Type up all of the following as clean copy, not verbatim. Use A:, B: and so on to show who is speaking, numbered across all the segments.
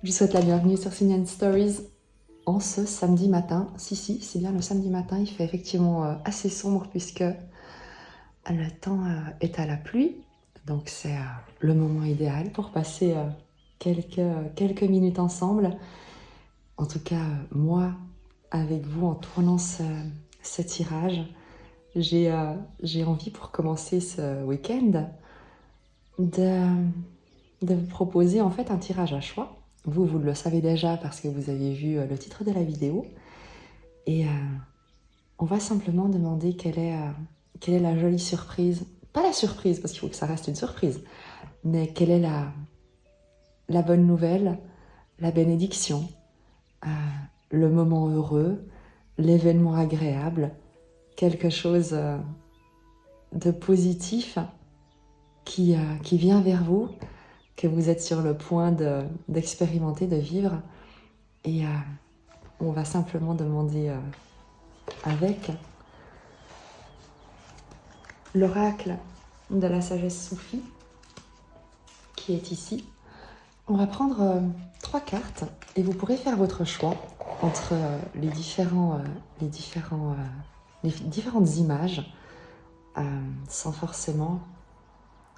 A: Je vous souhaite la bienvenue sur Sinian Stories en ce samedi matin. Si, c'est bien le samedi matin. Il fait effectivement assez sombre puisque le temps est à la pluie. Donc c'est le moment idéal pour passer quelques minutes ensemble. En tout cas, moi, avec vous, en tournant ce tirage, j'ai envie pour commencer ce week-end de vous proposer en fait un tirage à choix. Vous le savez déjà parce que vous avez vu le titre de la vidéo. Et on va simplement demander quelle est la jolie surprise. Pas la surprise, parce qu'il faut que ça reste une surprise. Mais quelle est la bonne nouvelle, la bénédiction, le moment heureux, l'événement agréable, quelque chose de positif qui vient vers vous, que vous êtes sur le point d'expérimenter, de vivre. Et on va simplement demander avec l'oracle de la sagesse soufie qui est ici. On va prendre 3 cartes et vous pourrez faire votre choix entre les différentes images sans forcément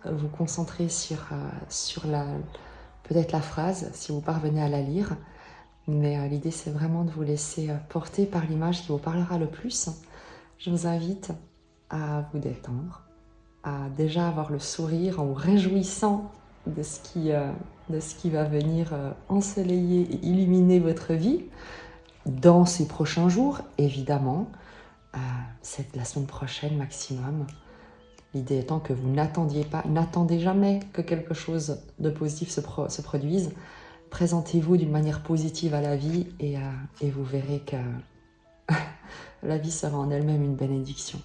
A: vous concentrer sur peut-être la phrase si vous parvenez à la lire, mais l'idée c'est vraiment de vous laisser porter par l'image qui vous parlera le plus. Je vous invite à vous détendre, à déjà avoir le sourire en vous réjouissant de ce qui va venir ensoleiller et illuminer votre vie dans ces prochains jours, évidemment. C'est la semaine prochaine maximum. L'idée étant que vous n'attendez jamais que quelque chose de positif se produise. Présentez-vous d'une manière positive à la vie et vous verrez que la vie sera en elle-même une bénédiction.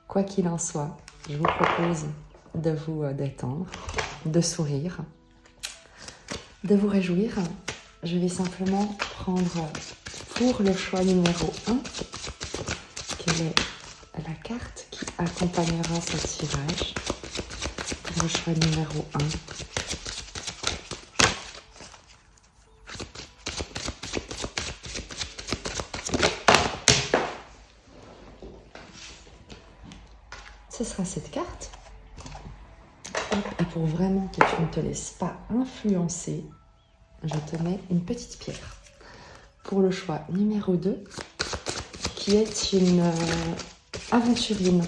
A: Quoi qu'il en soit, je vous propose de vous détendre, de sourire, de vous réjouir. Je vais simplement prendre pour le choix numéro 1, quelle est la carte qui accompagnera ce tirage. Pour le choix numéro 1. Ce sera cette carte. Et pour vraiment que tu ne te laisses pas influencer, je te mets une petite pierre. Pour le choix numéro 2, qui est une aventurine.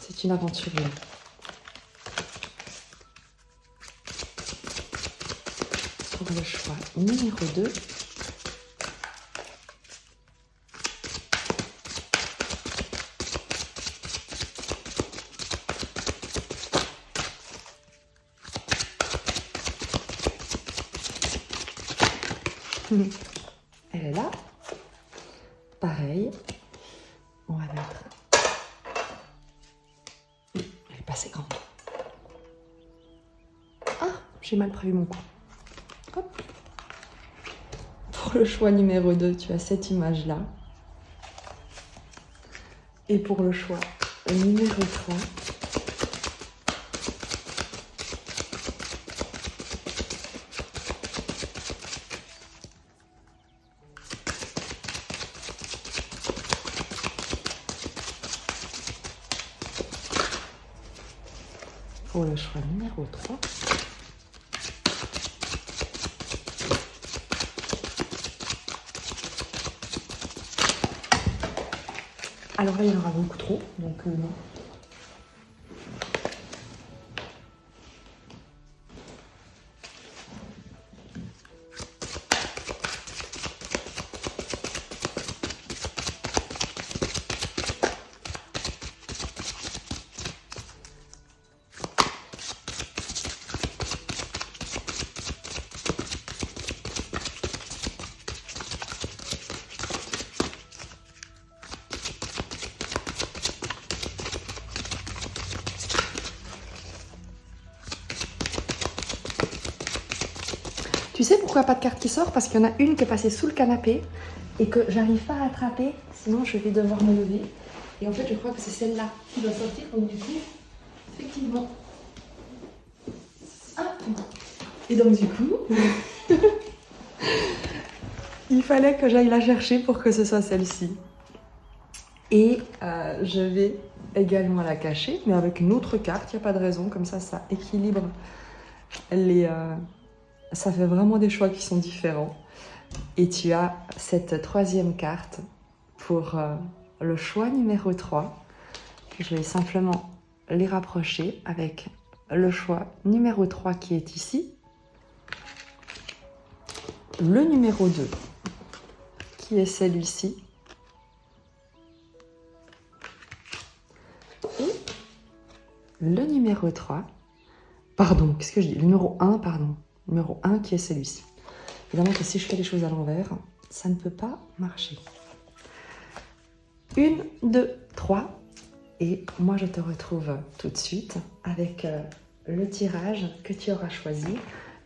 A: C'est une aventurine. Pour le choix numéro 2, elle est là. Pareil. On va mettre... Elle est pas assez grande. Ah, j'ai mal prévu mon coup. Hop. Pour le choix numéro 2, tu as cette image-là. Et pour le choix numéro 3, pour le choix numéro 3, alors là il y en aura beaucoup trop, donc non. Tu sais pourquoi pas de carte qui sort? Parce qu'il y en a une qui est passée sous le canapé et que j'arrive pas à attraper, sinon je vais devoir me lever. Et en fait, je crois que c'est celle-là qui doit sortir, donc du coup, effectivement. Hop. Et donc du coup, il fallait que j'aille la chercher pour que ce soit celle-ci. Et je vais également la cacher, mais avec une autre carte, il n'y a pas de raison, comme ça équilibre les... ça fait vraiment des choix qui sont différents. Et tu as cette troisième carte pour le choix numéro 3. Je vais simplement les rapprocher avec le choix numéro 3 qui est ici. Le numéro 2 qui est celui-ci. Et le numéro 3. Pardon, qu'est-ce que je dis? Le numéro 1, pardon. Le numéro 1 qui est celui-ci. Évidemment que si je fais les choses à l'envers, ça ne peut pas marcher. 1, 2, 3. Et moi, je te retrouve tout de suite avec le tirage que tu auras choisi.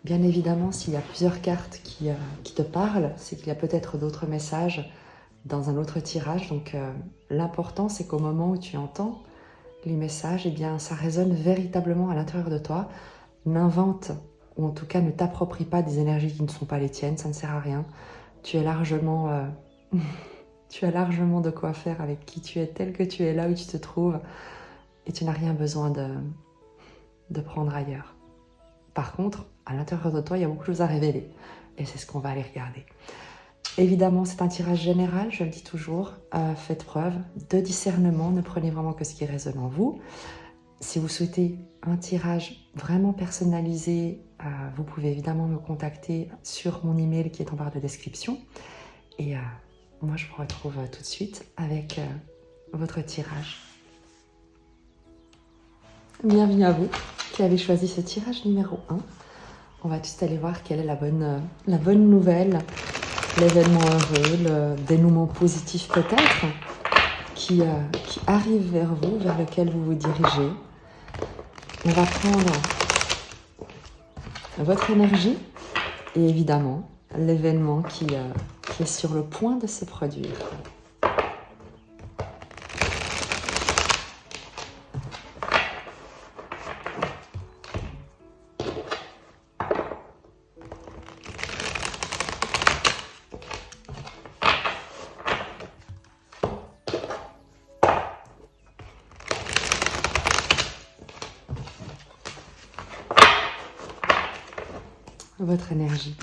A: Bien évidemment, s'il y a plusieurs cartes qui te parlent, c'est qu'il y a peut-être d'autres messages dans un autre tirage. Donc, l'important, c'est qu'au moment où tu entends les messages, eh bien, ça résonne véritablement à l'intérieur de toi. N'invente, ou en tout cas ne t'approprie pas des énergies qui ne sont pas les tiennes, ça ne sert à rien. Tu as largement, tu as largement de quoi faire avec qui tu es, tel que tu es, là où tu te trouves, et tu n'as rien besoin de prendre ailleurs. Par contre, à l'intérieur de toi, il y a beaucoup de choses à révéler, et c'est ce qu'on va aller regarder. Évidemment, c'est un tirage général, je le dis toujours, faites preuve de discernement, ne prenez vraiment que ce qui résonne en vous. Si vous souhaitez un tirage vraiment personnalisé, vous pouvez évidemment me contacter sur mon email qui est en barre de description. Et moi, je vous retrouve tout de suite avec votre tirage. Bienvenue à vous qui avez choisi ce tirage numéro 1. On va tous aller voir quelle est la bonne nouvelle, l'événement heureux, le dénouement positif peut-être, qui arrive vers vous, vers lequel vous vous dirigez. On va prendre votre énergie et évidemment l'événement qui est sur le point de se produire. Votre énergie.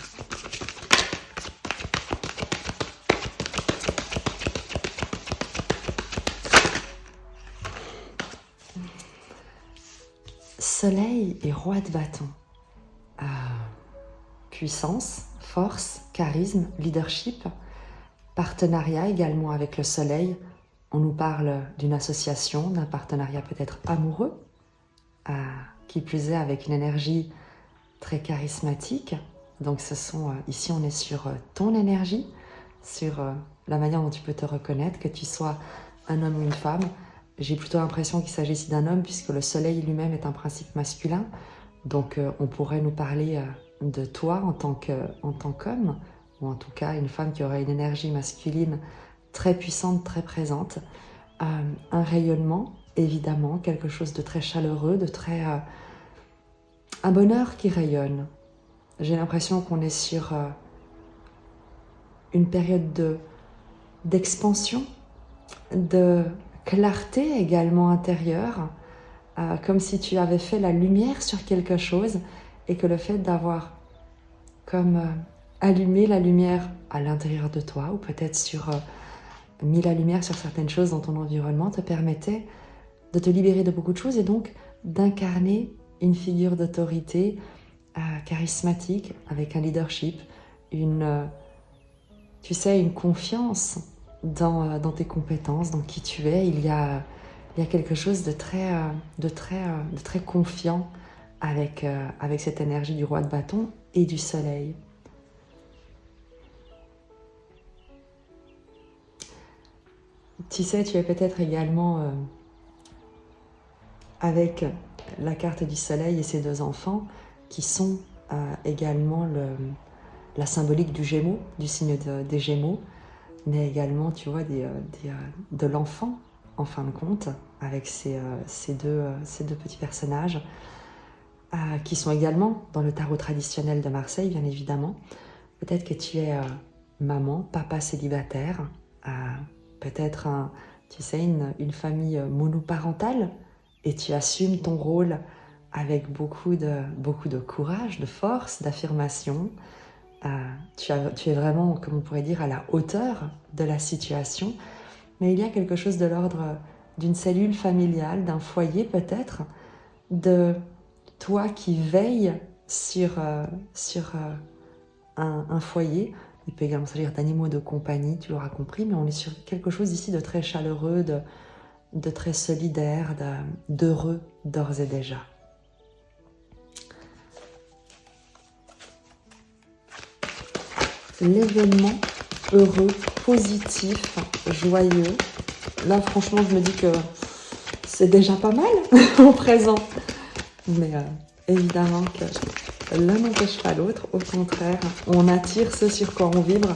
A: Soleil et roi de bâton. Puissance, force, charisme, leadership, partenariat également avec le soleil. On nous parle d'une association, d'un partenariat peut-être amoureux, qui plus est avec une énergie très charismatique. Donc ici on est sur ton énergie, sur la manière dont tu peux te reconnaître, que tu sois un homme ou une femme. J'ai plutôt l'impression qu'il s'agit ici d'un homme puisque le soleil lui-même est un principe masculin. Donc on pourrait nous parler de toi en tant qu'homme, ou en tout cas une femme qui aurait une énergie masculine très puissante, très présente. Un rayonnement, évidemment, quelque chose de très chaleureux, de très... un bonheur qui rayonne. J'ai l'impression qu'on est sur une période d'expansion, de clarté également intérieure, comme si tu avais fait la lumière sur quelque chose et que le fait d'avoir comme allumé la lumière à l'intérieur de toi ou peut-être mis la lumière sur certaines choses dans ton environnement te permettait de te libérer de beaucoup de choses et donc d'incarner une figure d'autorité charismatique, avec un leadership, une confiance dans tes compétences, dans qui tu es. Il y a quelque chose de très confiant avec cette énergie du roi de bâton et du soleil. Tu sais, tu es peut-être également avec la carte du soleil et ses deux enfants qui sont également la symbolique du Gémeaux, du signe des Gémeaux. mais également, tu vois, de l'enfant, en fin de compte, avec ces deux petits personnages, qui sont également dans le tarot traditionnel de Marseille, bien évidemment. Peut-être que tu es maman, papa célibataire, peut-être une famille monoparentale, et tu assumes ton rôle avec beaucoup de courage, de force, d'affirmation. Tu es vraiment, comme on pourrait dire, à la hauteur de la situation, mais il y a quelque chose de l'ordre d'une cellule familiale, d'un foyer peut-être, de toi qui veille sur un foyer. Il peut également s'agir d'animaux de compagnie, tu l'auras compris, mais on est sur quelque chose ici de très chaleureux, de très solidaire, d'heureux d'ores et déjà. L'événement heureux, positif, joyeux. Là, franchement, je me dis que c'est déjà pas mal au présent. Mais évidemment que l'un n'empêche pas l'autre. Au contraire, on attire ce sur quoi on vibre.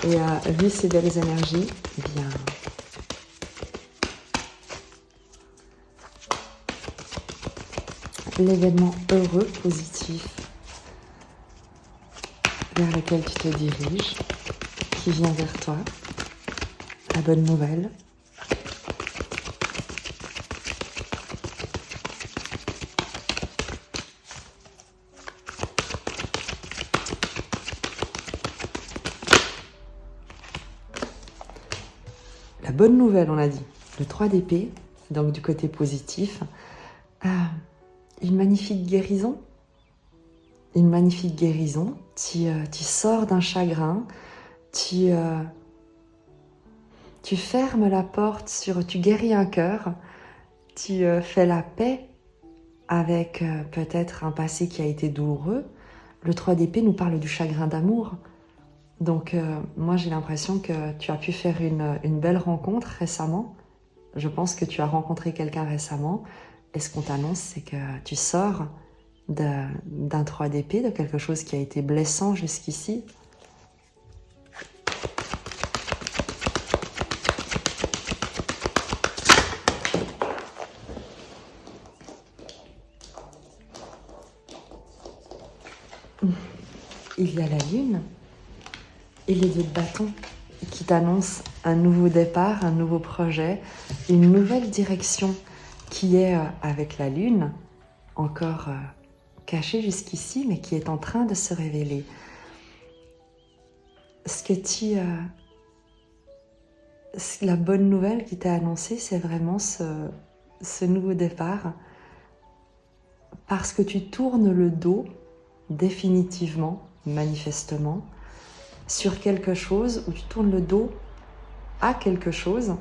A: Et vu ces belles énergies, eh bien, l'événement heureux, positif, vers lequel tu te diriges, qui vient vers toi, la bonne nouvelle. La bonne nouvelle, on a dit, le 3 d'épée, donc du côté positif, une magnifique guérison. Une magnifique guérison. Tu sors d'un chagrin, tu fermes la porte tu guéris un cœur, tu fais la paix avec peut-être un passé qui a été douloureux. Le 3 d'épée nous parle du chagrin d'amour. Donc moi j'ai l'impression que tu as pu faire une belle rencontre récemment. Je pense que tu as rencontré quelqu'un récemment. Et ce qu'on t'annonce, c'est que tu sors d'un 3 d'épée, de quelque chose qui a été blessant jusqu'ici. Il y a la lune et les 2 de bâton qui t'annoncent un nouveau départ, un nouveau projet, une nouvelle direction qui est avec la lune, encore cachée jusqu'ici, mais qui est en train de se révéler. La bonne nouvelle qui t'est annoncée, c'est vraiment ce nouveau départ, parce que tu tournes le dos définitivement, manifestement, sur quelque chose, ou tu tournes le dos à quelque chose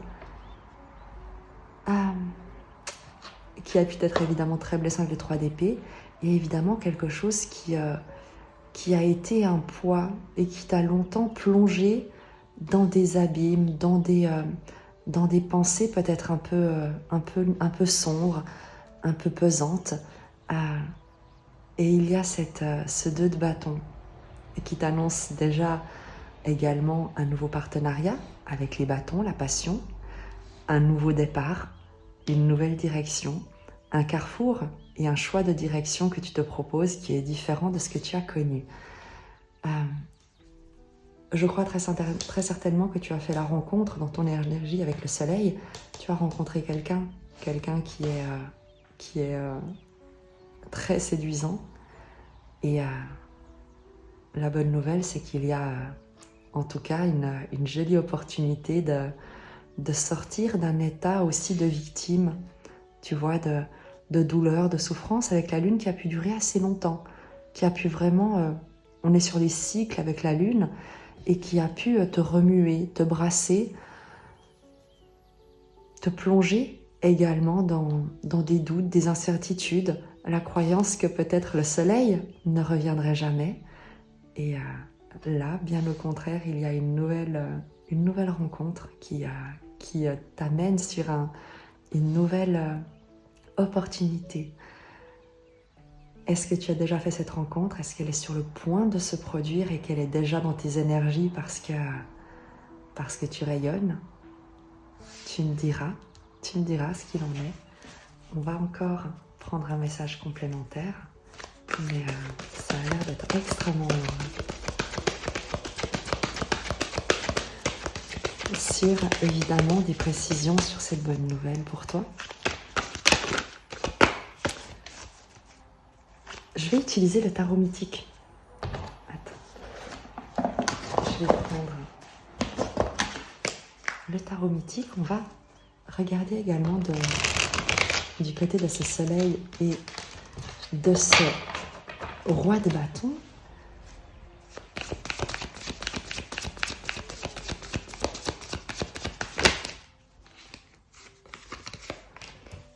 A: qui a pu être évidemment très blessant avec les 3 d'épée, et évidemment quelque chose qui a été un poids et qui t'a longtemps plongé dans des abîmes, dans des pensées peut-être un peu sombres, un peu pesantes. Et il y a ce 2 de bâton qui t'annonce déjà également un nouveau partenariat avec les bâtons, la passion, un nouveau départ, une nouvelle direction, un carrefour et un choix de direction que tu te proposes qui est différent de ce que tu as connu. Je crois très certainement que tu as fait la rencontre dans ton énergie avec le soleil. Tu as rencontré quelqu'un qui est très séduisant. Et la bonne nouvelle, c'est qu'il y a en tout cas une jolie opportunité de sortir d'un état aussi de victime, tu vois, de douleur, de souffrance avec la lune qui a pu durer assez longtemps, qui a pu vraiment, on est sur les cycles avec la lune, et qui a pu te remuer, te brasser, te plonger également dans des doutes, des incertitudes, la croyance que peut-être le soleil ne reviendrait jamais. Et là, bien au contraire, il y a une nouvelle rencontre qui t'amène sur une nouvelle opportunité. Est-ce que tu as déjà fait cette rencontre? Est-ce qu'elle est sur le point de se produire et qu'elle est déjà dans tes énergies parce que parce que tu rayonnes. Tu me diras ce qu'il en est. On va encore prendre un message complémentaire, mais ça a l'air d'être extrêmement sur, évidemment, des précisions sur cette bonne nouvelle pour toi. Je vais utiliser le tarot mythique. Attends. Je vais prendre le tarot mythique. On va regarder également du côté de ce soleil et de ce roi de bâton.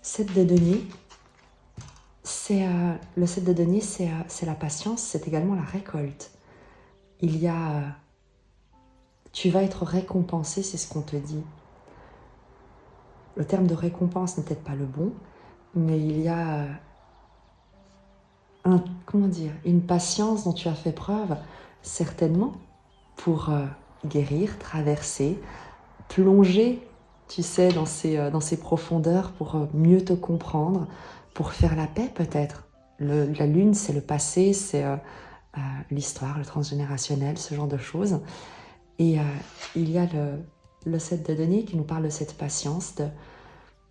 A: Sept de denier, le 7 de denier, c'est la patience, c'est également la récolte. Il y a, tu vas être récompensé, c'est ce qu'on te dit. Le terme de récompense n'est peut-être pas le bon, mais il y a une patience dont tu as fait preuve, certainement, pour guérir, traverser, plonger, tu sais, dans ces profondeurs pour mieux te comprendre, pour faire la paix peut-être. La lune, c'est le passé, c'est l'histoire, le transgénérationnel, ce genre de choses. Et il y a le 7 de denier qui nous parle de cette patience,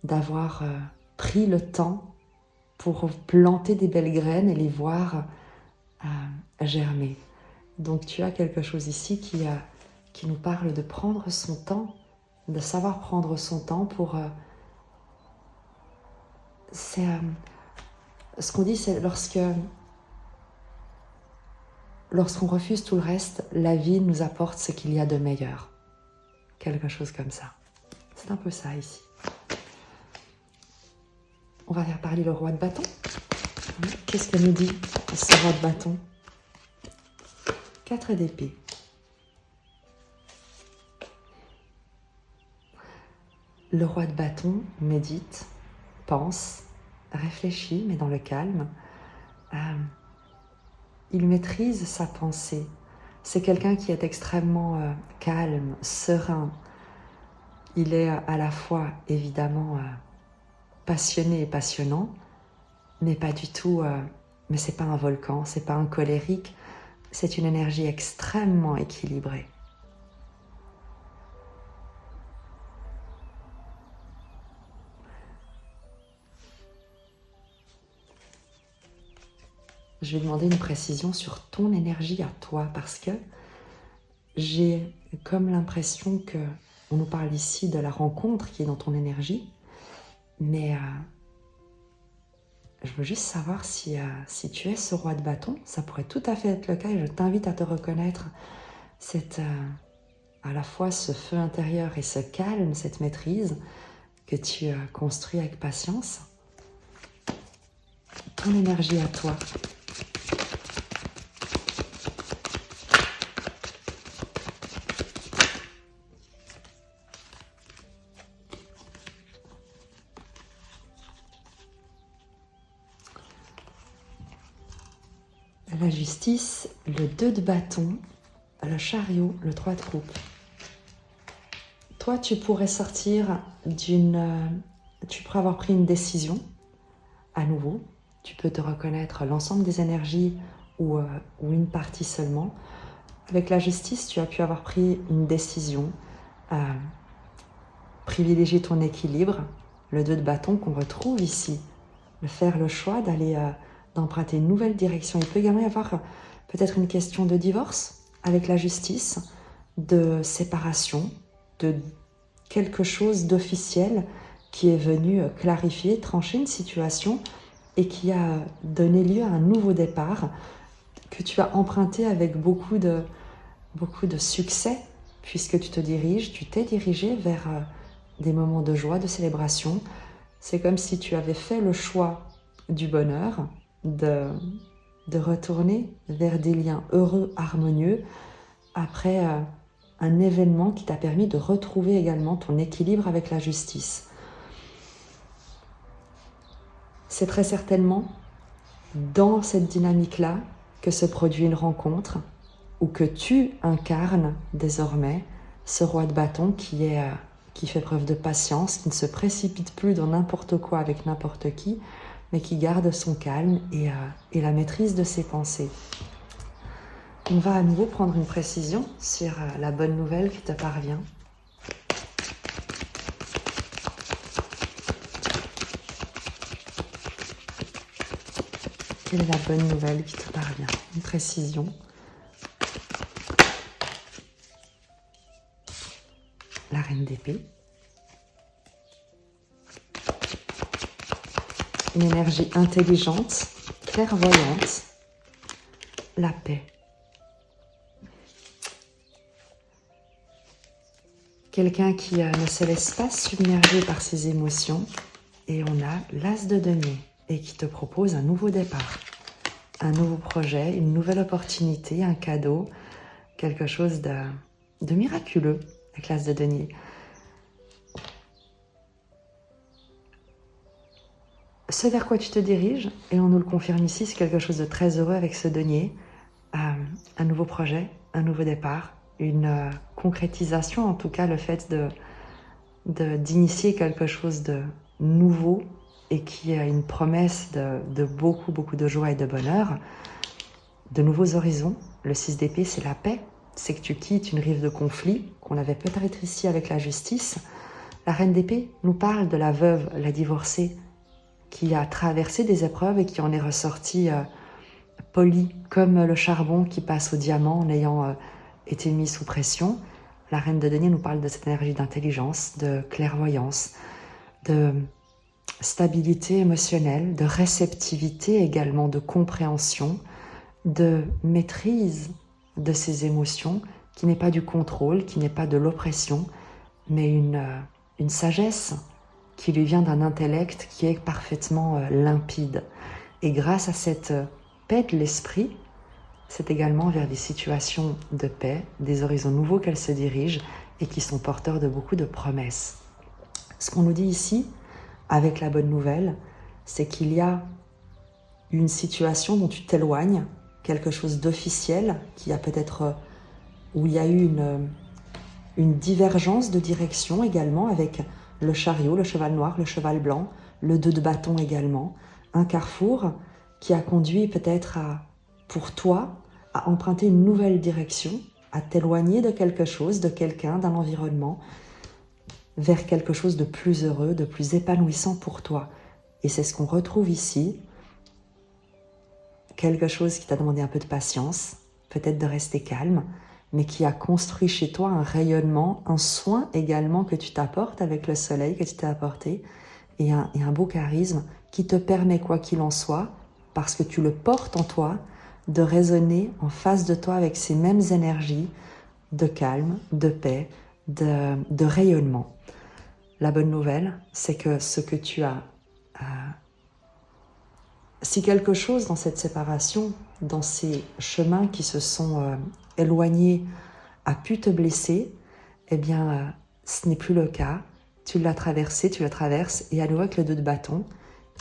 A: d'avoir pris le temps pour planter des belles graines et les voir germer. Donc tu as quelque chose ici qui nous parle de prendre son temps, de savoir prendre son temps pour... ce qu'on dit, c'est lorsqu'on refuse tout le reste, la vie nous apporte ce qu'il y a de meilleur. Quelque chose comme ça. C'est un peu ça ici. On va faire parler le roi de bâton. Qu'est-ce que nous dit ce roi de bâton? 4 d'épée. Le roi de bâton médite, pense, réfléchit, mais dans le calme. Il maîtrise sa pensée. C'est quelqu'un qui est extrêmement calme, serein. Il est à la fois, évidemment, passionné et passionnant, mais pas du tout... mais c'est pas un volcan, c'est pas un colérique. C'est une énergie extrêmement équilibrée. Je vais demander une précision sur ton énergie à toi, parce que j'ai comme l'impression que on nous parle ici de la rencontre qui est dans ton énergie, mais je veux juste savoir si tu es ce roi de bâton. Ça pourrait tout à fait être le cas et je t'invite à te reconnaître à la fois ce feu intérieur et ce calme, cette maîtrise que tu construis avec patience. Ton énergie à toi. La justice, le 2 de bâton, le chariot, le 3 de coupe. Toi, tu pourrais sortir tu pourrais avoir pris une décision, à nouveau. Tu peux te reconnaître l'ensemble des énergies ou une partie seulement. Avec la justice, tu as pu avoir pris une décision, privilégier ton équilibre, le 2 de bâton qu'on retrouve ici, faire le choix d'emprunter une nouvelle direction. Il peut également y avoir peut-être une question de divorce avec la justice, de séparation, de quelque chose d'officiel qui est venu clarifier, trancher une situation et qui a donné lieu à un nouveau départ que tu as emprunté avec beaucoup de succès, puisque tu t'es dirigé vers des moments de joie, de célébration. C'est comme si tu avais fait le choix du bonheur, de retourner vers des liens heureux, harmonieux, après un événement qui t'a permis de retrouver également ton équilibre avec la justice. C'est très certainement dans cette dynamique-là que se produit une rencontre ou que tu incarnes désormais ce roi de bâton qui fait preuve de patience, qui ne se précipite plus dans n'importe quoi avec n'importe qui, mais qui garde son calme et la maîtrise de ses pensées. On va à nouveau prendre une précision sur la bonne nouvelle qui te parvient. Quelle est la bonne nouvelle qui te parvient? Une précision. La reine d'épée. Une énergie intelligente, clairvoyante. La paix. Quelqu'un qui ne se laisse pas submerger par ses émotions. Et on a l'as de denier et qui te propose un nouveau départ, un nouveau projet, une nouvelle opportunité, un cadeau, quelque chose de miraculeux avec l'as de denier. Ce vers quoi tu te diriges, et on nous le confirme ici, c'est quelque chose de très heureux avec ce denier, un nouveau projet, un nouveau départ, une concrétisation, en tout cas le fait d'initier quelque chose de nouveau et qui a une promesse de beaucoup de joie et de bonheur, de nouveaux horizons. Le 6 d'épée, c'est la paix, c'est que tu quittes une rive de conflit qu'on avait peut-être ici avec la justice. La reine d'épée nous parle de la veuve, la divorcée, qui a traversé des épreuves et qui en est ressortie polie, comme le charbon qui passe au diamant en ayant été mis sous pression. La reine de denier nous parle de cette énergie d'intelligence, de clairvoyance, de stabilité émotionnelle, de réceptivité également, de compréhension, de maîtrise de ses émotions, qui n'est pas du contrôle, qui n'est pas de l'oppression, mais une sagesse qui lui vient d'un intellect qui est parfaitement limpide. Et grâce à cette paix de l'esprit, c'est également vers des situations de paix, des horizons nouveaux qu'elle se dirige et qui sont porteurs de beaucoup de promesses. Ce qu'on nous dit ici, avec la bonne nouvelle, c'est qu'il y a une situation dont tu t'éloignes, quelque chose d'officiel, qui a peut-être, où il y a eu une divergence de direction également avec le chariot, le cheval noir, le cheval blanc, le 2 de bâton également, un carrefour qui a conduit peut-être pour toi, à emprunter une nouvelle direction, à t'éloigner de quelque chose, de quelqu'un, d'un environnement, vers quelque chose de plus heureux, de plus épanouissant pour toi. Et c'est ce qu'on retrouve ici, quelque chose qui t'a demandé un peu de patience, peut-être de rester calme, mais qui a construit chez toi un rayonnement, un soin également que tu t'apportes avec le soleil que tu t'es apporté, et un beau charisme qui te permet, quoi qu'il en soit, parce que tu le portes en toi, de résonner en face de toi avec ces mêmes énergies de calme, de paix, de rayonnement. La bonne nouvelle, c'est que ce que tu as... si quelque chose dans cette séparation, dans ces chemins qui se sont éloignés, a pu te blesser, eh bien, ce n'est plus le cas. Tu l'as traversé, tu le traverses, et à nouveau avec le 2 de bâton,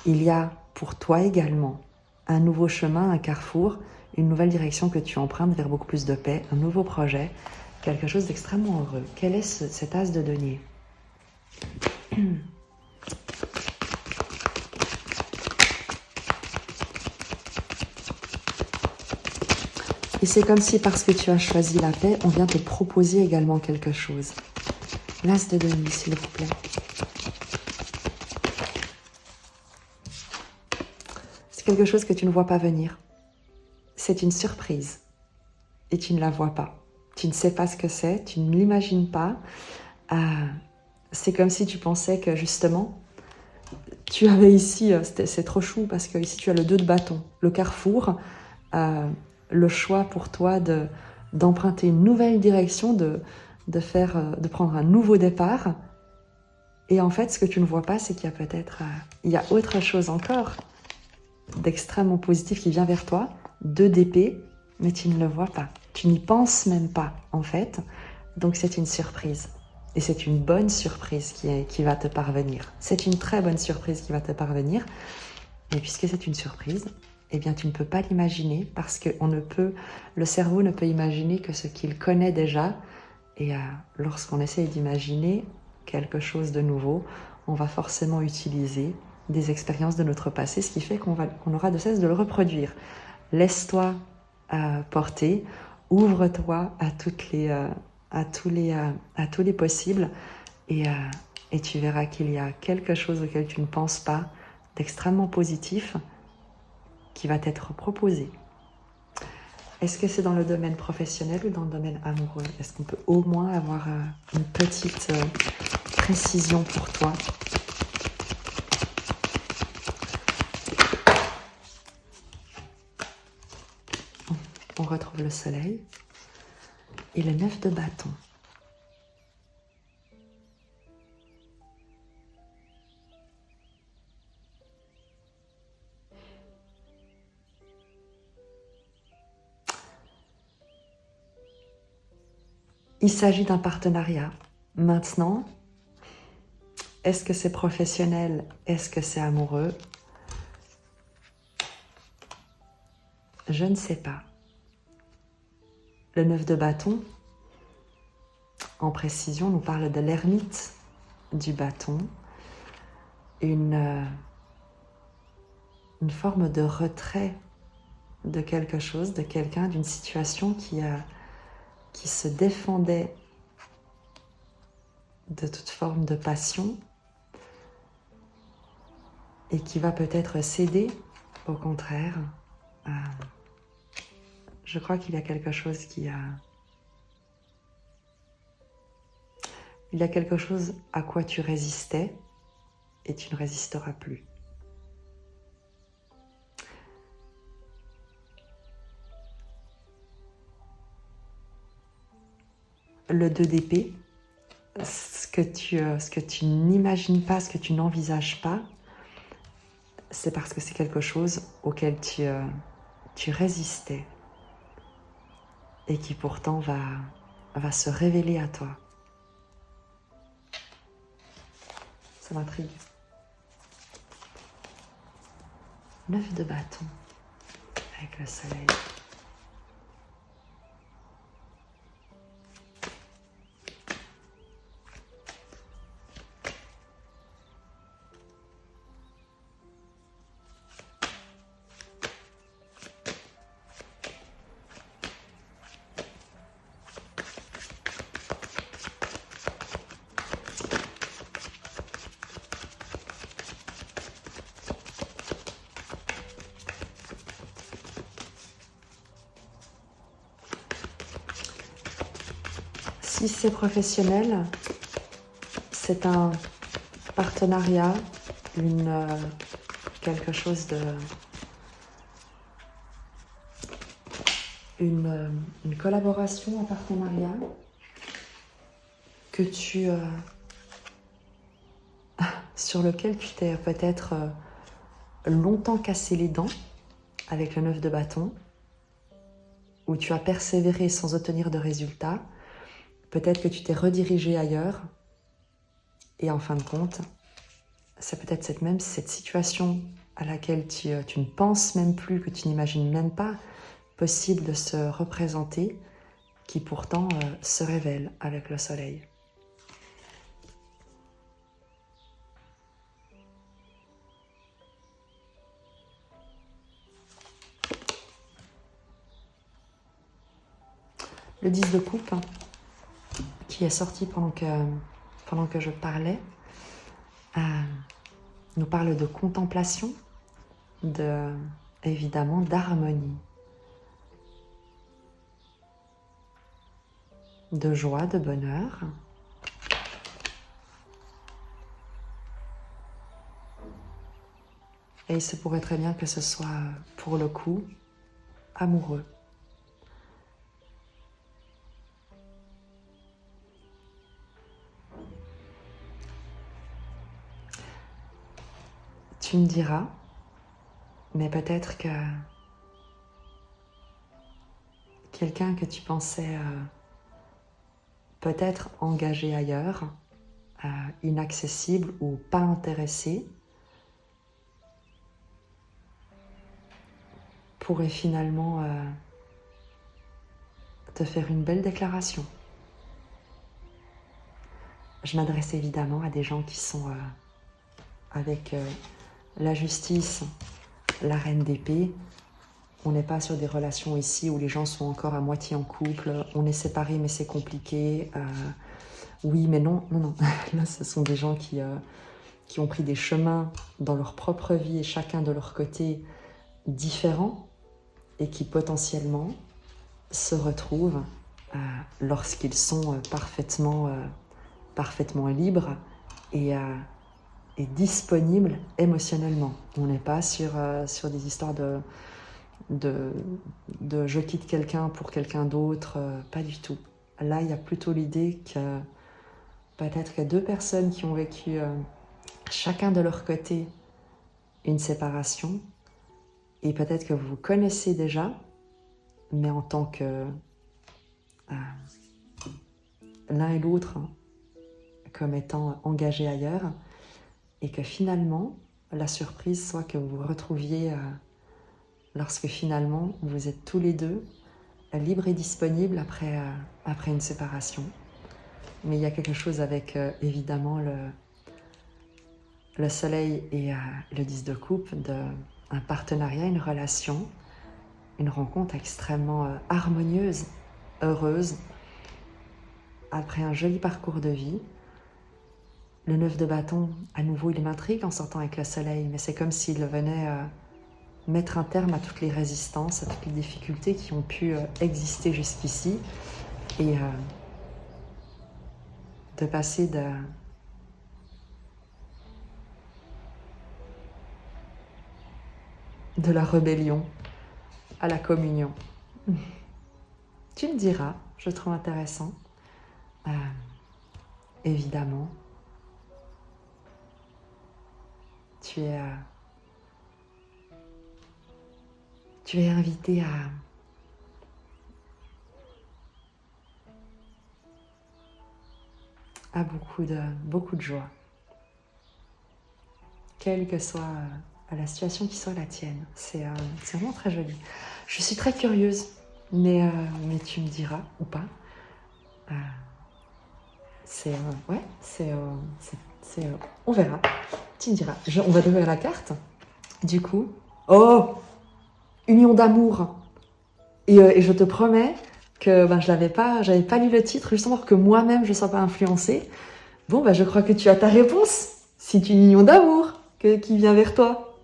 A: il y a pour toi également un nouveau chemin, un carrefour, une nouvelle direction que tu empruntes vers beaucoup plus de paix, un nouveau projet, quelque chose d'extrêmement heureux. Quel est cet as de denier ? Et c'est comme si parce que tu as choisi la paix, on vient te proposer également quelque chose. L'as de denier, s'il vous plaît. C'est quelque chose que tu ne vois pas venir. C'est une surprise. Et tu ne la vois pas. Tu ne sais pas ce que c'est, tu ne l'imagines pas. C'est comme si tu pensais que justement, tu avais ici, c'est trop chou parce que ici tu as le 2 de bâton, le carrefour, le choix pour toi d'emprunter une nouvelle direction, de prendre un nouveau départ. Et en fait, ce que tu ne vois pas, c'est qu'il y a peut-être, il y a autre chose encore d'extrêmement positif qui vient vers toi, 2 d'épée, mais tu ne le vois pas. Tu n'y penses même pas, en fait. Donc c'est une surprise. Et c'est une bonne surprise qui va te parvenir. C'est une très bonne surprise qui va te parvenir. Et puisque c'est une surprise, eh bien tu ne peux pas l'imaginer parce que le cerveau ne peut imaginer que ce qu'il connaît déjà Et lorsqu'on essaye d'imaginer quelque chose de nouveau, on va forcément utiliser des expériences de notre passé, ce qui fait qu'on aura de cesse de le reproduire. Laisse-toi porter, ouvre-toi à tous les possibles et tu verras qu'il y a quelque chose auquel tu ne penses pas, d'extrêmement positif, qui va t'être proposé. Est-ce que c'est dans le domaine professionnel ou dans le domaine amoureux? Est-ce qu'on peut au moins avoir une petite précision pour toi? On retrouve le soleil et le 9 de bâton. Il s'agit d'un partenariat. Maintenant, est-ce que c'est professionnel? Est-ce que c'est amoureux? Je ne sais pas. Le 9 de bâton, en précision, nous parle de l'ermite du bâton, une forme de retrait de quelque chose, de quelqu'un, d'une situation qui se défendait de toute forme de passion et qui va peut-être céder, au contraire. Je crois qu'il y a quelque chose Il y a quelque chose à quoi tu résistais et tu ne résisteras plus. Le 2 d'épée, ce que tu n'imagines pas, ce que tu n'envisages pas, c'est parce que c'est quelque chose auquel tu résistais et qui pourtant va se révéler à toi. Ça m'intrigue. 9 de bâton avec le soleil. Si c'est professionnel, c'est un partenariat, quelque chose de... Une collaboration, un partenariat que sur lequel tu t'es peut-être longtemps cassé les dents avec le 9 de bâton, où tu as persévéré sans obtenir de résultats. Peut-être que tu t'es redirigé ailleurs et en fin de compte, c'est peut-être cette situation à laquelle tu ne penses même plus, que tu n'imagines même pas possible de se représenter, qui pourtant se révèle avec le soleil. Le 10 de coupe, qui est sorti pendant que je parlais, nous parle de contemplation, évidemment d'harmonie, de joie, de bonheur. Et il se pourrait très bien que ce soit, pour le coup, amoureux. Tu me diras, mais peut-être que quelqu'un que tu pensais peut-être engagé ailleurs, inaccessible ou pas intéressé, pourrait finalement te faire une belle déclaration. Je m'adresse évidemment à des gens qui sont avec la justice, la reine d'épée. On n'est pas sur des relations ici où les gens sont encore à moitié en couple. On est séparés mais c'est compliqué. Oui mais non, non, non. Là ce sont des gens qui ont pris des chemins dans leur propre vie et chacun de leur côté différents et qui potentiellement se retrouvent lorsqu'ils sont parfaitement libres et disponibles émotionnellement. On n'est pas sur des histoires de je quitte quelqu'un pour quelqu'un d'autre, pas du tout. Là, il y a plutôt l'idée que peut-être qu'il y a deux personnes qui ont vécu chacun de leur côté une séparation et peut-être que vous vous connaissez déjà, mais en tant que l'un et l'autre comme étant engagés ailleurs et que finalement, la surprise soit que vous vous retrouviez lorsque finalement vous êtes tous les deux libres et disponibles après une séparation. Mais il y a quelque chose avec évidemment le soleil et le 10 de coupe, un partenariat, une relation, une rencontre extrêmement harmonieuse, heureuse, après un joli parcours de vie. Le 9 de bâton, à nouveau, il m'intrigue en sortant avec le soleil, mais c'est comme s'il venait mettre un terme à toutes les résistances, à toutes les difficultés qui ont pu exister jusqu'ici et de passer de la rébellion à la communion. Tu me diras, je trouve intéressant. Évidemment, tu es invité à beaucoup de joie, quelle que soit la situation qui soit la tienne. C'est vraiment très joli. Je suis très curieuse, mais tu me diras ou pas. On verra. Tu me diras. On va ouvrir la carte. Du coup, oh, union d'amour. Et je te promets que j'avais pas lu le titre justement pour que moi-même je ne sois pas influencée. Bon, je crois que tu as ta réponse. C'est une union d'amour qui vient vers toi.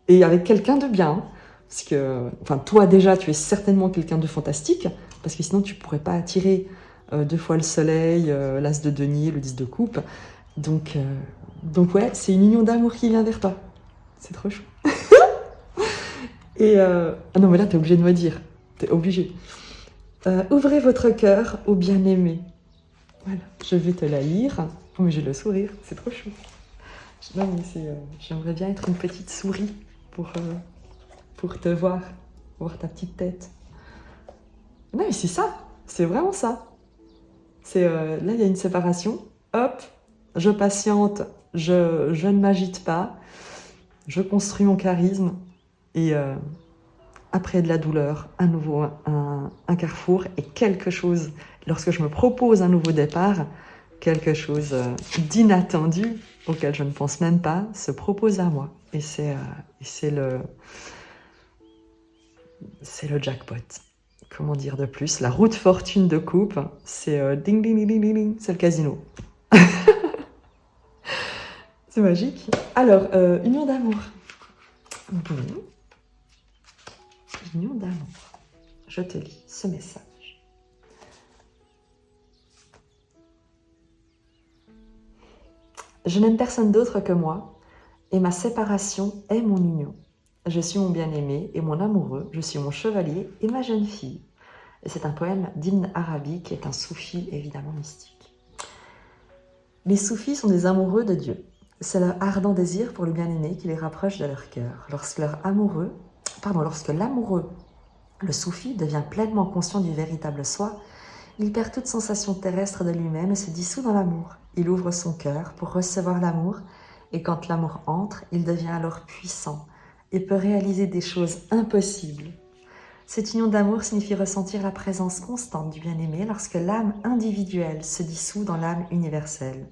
A: Et avec quelqu'un de bien. Hein. Parce que, toi déjà, tu es certainement quelqu'un de fantastique. Parce que sinon, tu ne pourrais pas attirer 2 fois le soleil, l'as de denier, le 10 de coupe. Donc ouais, c'est une union d'amour qui vient vers toi. C'est trop chou. Et ah non, mais là, t'es obligé de me dire. T'es obligé. Ouvrez votre cœur au bien-aimé. Voilà, je vais te la lire. Oh, mais j'ai le sourire, c'est trop chou. Non, mais j'aimerais bien être une petite souris pour te voir ta petite tête. Non, mais c'est ça, c'est vraiment ça. Là, il y a une séparation. Hop, je patiente, je ne m'agite pas, je construis mon charisme et après de la douleur, à nouveau un carrefour et quelque chose, lorsque je me propose un nouveau départ, quelque chose d'inattendu auquel je ne pense même pas se propose à moi. Et c'est le jackpot. Comment dire de plus? La roue de fortune de coupe, c'est ding ding ding ding ding, c'est le casino. C'est magique. Alors, union d'amour. Bon. Union d'amour. Je te lis ce message. Je n'aime personne d'autre que moi, et ma séparation est mon union. Je suis mon bien-aimé et mon amoureux, je suis mon chevalier et ma jeune fille. Et c'est un poème d'Ibn Arabi qui est un soufi évidemment mystique. Les soufis sont des amoureux de Dieu. C'est leur ardent désir pour le bien-aimé qui les rapproche de leur cœur. Lorsque l'amoureux, le soufi, devient pleinement conscient du véritable soi, il perd toute sensation terrestre de lui-même et se dissout dans l'amour. Il ouvre son cœur pour recevoir l'amour, et quand l'amour entre, il devient alors puissant et peut réaliser des choses impossibles. Cette union d'amour signifie ressentir la présence constante du bien-aimé lorsque l'âme individuelle se dissout dans l'âme universelle.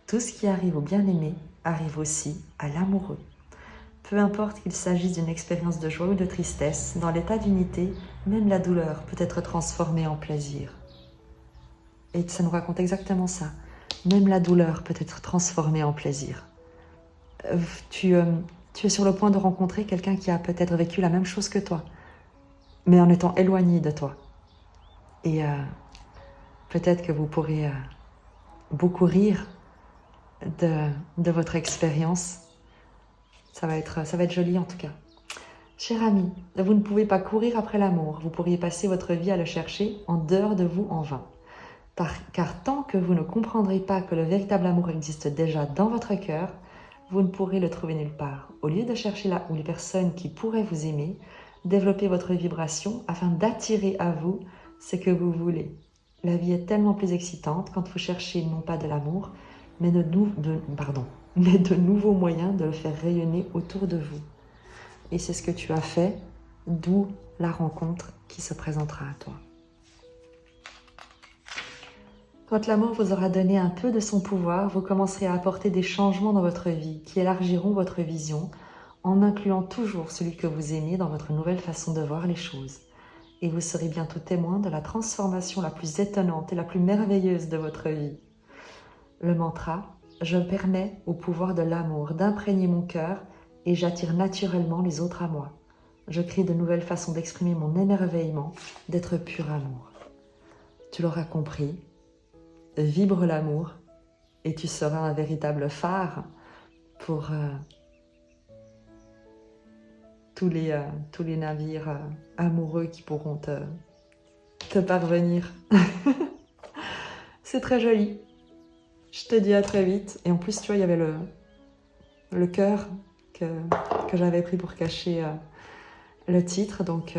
A: Tout ce qui arrive au bien-aimé arrive aussi à l'amoureux. Peu importe qu'il s'agisse d'une expérience de joie ou de tristesse, dans l'état d'unité, même la douleur peut être transformée en plaisir. Et ça nous raconte exactement ça. Même la douleur peut être transformée en plaisir. Tu es sur le point de rencontrer quelqu'un qui a peut-être vécu la même chose que toi, mais en étant éloigné de toi. Et peut-être que vous pourrez beaucoup rire de votre expérience. Ça va être joli en tout cas. Cher ami, vous ne pouvez pas courir après l'amour. Vous pourriez passer votre vie à le chercher en dehors de vous en vain. Car tant que vous ne comprendrez pas que le véritable amour existe déjà dans votre cœur, vous ne pourrez le trouver nulle part. Au lieu de chercher là où les personnes qui pourraient vous aimer, développez votre vibration afin d'attirer à vous ce que vous voulez. La vie est tellement plus excitante quand vous cherchez non pas de l'amour, mais de nouveaux moyens de le faire rayonner autour de vous. Et c'est ce que tu as fait, d'où la rencontre qui se présentera à toi. Quand l'amour vous aura donné un peu de son pouvoir, vous commencerez à apporter des changements dans votre vie qui élargiront votre vision en incluant toujours celui que vous aimez dans votre nouvelle façon de voir les choses. Et vous serez bientôt témoin de la transformation la plus étonnante et la plus merveilleuse de votre vie. Le mantra « Je permets au pouvoir de l'amour d'imprégner mon cœur et j'attire naturellement les autres à moi. Je crée de nouvelles façons d'exprimer mon émerveillement, d'être pur amour. » Tu l'auras compris, vibre l'amour et tu seras un véritable phare pour tous les navires amoureux qui pourront te parvenir. C'est très joli. Je te dis à très vite. Et en plus, tu vois, il y avait le cœur que j'avais pris pour cacher le titre. Donc,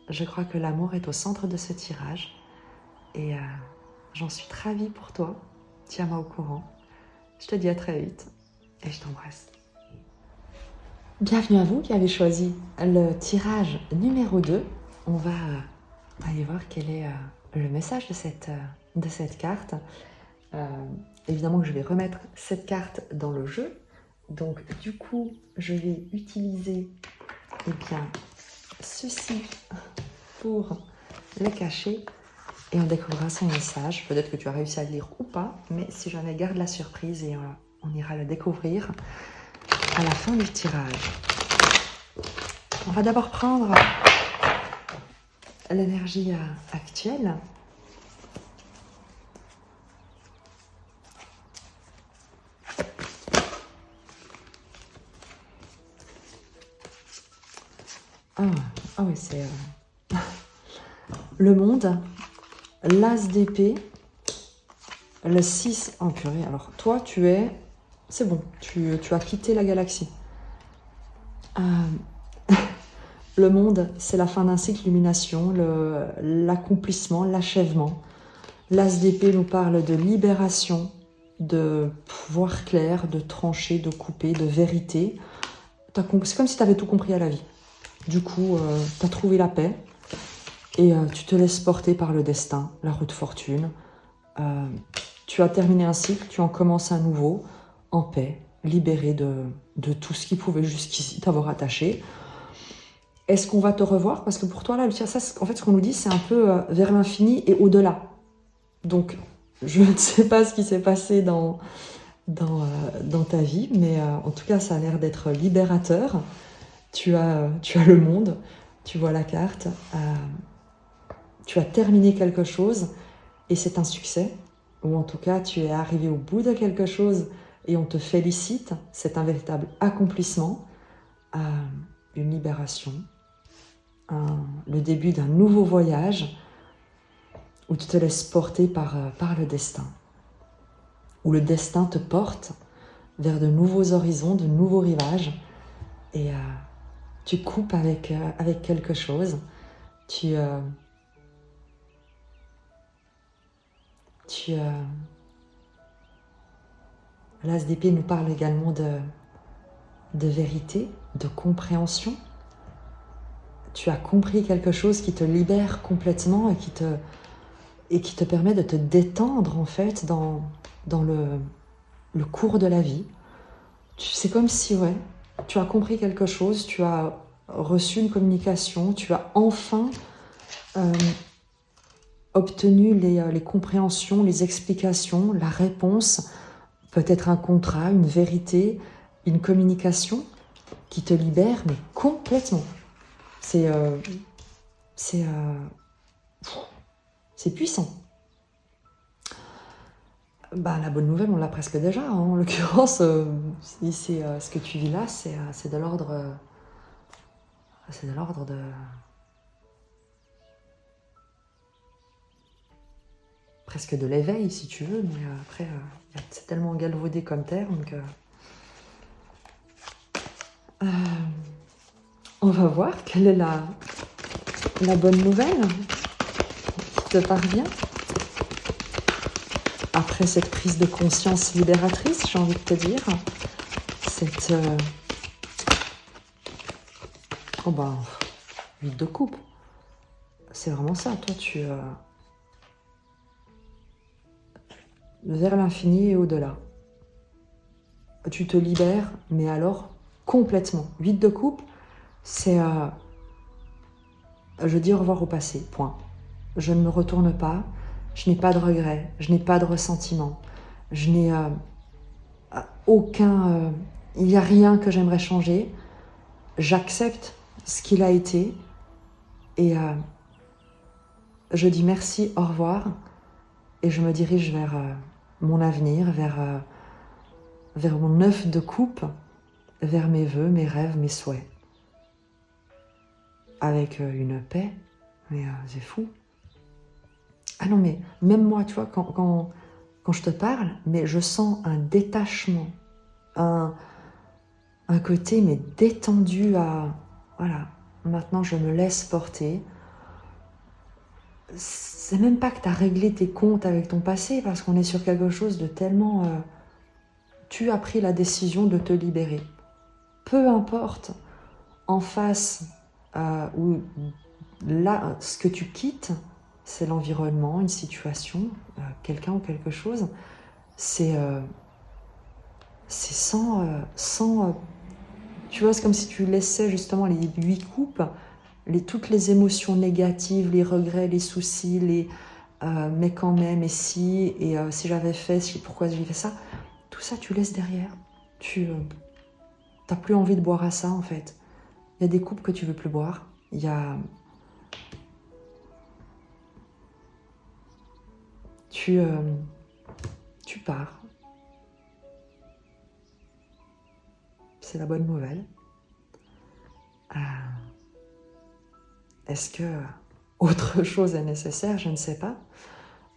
A: je crois que l'amour est au centre de ce tirage. Et j'en suis ravie pour toi. Tiens-moi au courant. Je te dis à très vite. Et je t'embrasse. Bienvenue à vous qui avez choisi le tirage numéro 2. On va aller voir quel est le message de cette carte. Évidemment que je vais remettre cette carte dans le jeu. Donc du coup, je vais utiliser ceci pour le cacher et on découvrira son message. Peut-être que tu as réussi à le lire ou pas, mais si jamais, garde la surprise et on ira le découvrir à la fin du tirage. On va d'abord prendre l'énergie actuelle. Ah oui, c'est le monde, l'as d'épée, le 6 en purée. Alors toi, c'est bon, tu as quitté la galaxie. Le monde, c'est la fin d'un cycle, l'illumination, l'accomplissement, l'achèvement. L'as d'épée nous parle de libération, de voir clair, de trancher, de couper, de vérité. C'est comme si tu avais tout compris à la vie. Du coup, tu as trouvé la paix et tu te laisses porter par le destin, la roue de fortune. Tu as terminé un cycle, tu en commences un nouveau, en paix, libéré de tout ce qui pouvait jusqu'ici t'avoir attaché. Est-ce qu'on va te revoir? Parce que pour toi, là, le tirage, en fait, ce qu'on nous dit, c'est un peu vers l'infini et au-delà. Donc, je ne sais pas ce qui s'est passé dans ta vie, mais en tout cas, ça a l'air d'être libérateur. Tu as le monde, tu vois la carte, tu as terminé quelque chose et c'est un succès, ou en tout cas, tu es arrivé au bout de quelque chose et on te félicite. C'est un véritable accomplissement, une libération. Le début d'un nouveau voyage où tu te laisses porter par le destin, où le destin te porte vers de nouveaux horizons, de nouveaux rivages, et tu coupes avec quelque chose, l'as d'épée nous parle également de vérité, de compréhension, tu as compris quelque chose qui te libère complètement et qui te permet de te détendre en fait dans le cours de la vie. C'est comme si, ouais, tu as compris quelque chose, tu as reçu une communication, tu as enfin obtenu les compréhensions, les explications, la réponse, peut-être un contrat, une vérité, une communication qui te libère, mais complètement. C'est puissant. La bonne nouvelle, on l'a presque déjà. Hein. En l'occurrence, si c'est ce que tu vis là, c'est de l'ordre de... presque de l'éveil, si tu veux. Mais après, c'est tellement galvaudé comme terme que... on va voir quelle est la bonne nouvelle qui te parvient. Après cette prise de conscience libératrice, j'ai envie de te dire, cette... 8 de coupe. C'est vraiment ça, toi, tu... vers l'infini et au-delà. Tu te libères, mais alors complètement. 8 de coupe, c'est... je dis au revoir au passé, point. Je ne me retourne pas, je n'ai pas de regrets, je n'ai pas de ressentiment, je n'ai aucun... il n'y a rien que j'aimerais changer. J'accepte ce qu'il a été et je dis merci, au revoir, et je me dirige vers mon avenir, vers mon 9 de coupe, vers mes vœux, mes rêves, mes souhaits. Avec une paix, mais c'est fou. Ah non, mais même moi, tu vois, quand je te parle, mais je sens un détachement, un côté mais détendu à... Voilà, maintenant je me laisse porter. C'est même pas que tu as réglé tes comptes avec ton passé, parce qu'on est sur quelque chose de tellement... tu as pris la décision de te libérer. Peu importe en face ou là, ce que tu quittes, c'est l'environnement, une situation, quelqu'un ou quelque chose. C'est sans tu vois, c'est comme si tu laissais justement les 8 coupes, toutes les émotions négatives, les regrets, les soucis, mais quand même, et si j'avais fait, pourquoi j'ai fait ça, tout ça tu laisses derrière. Tu n'as plus envie de boire à ça en fait. Il y a des coupes que tu veux plus boire. Il y a... Tu pars. C'est la bonne nouvelle. Est-ce que autre chose est nécessaire? Je ne sais pas.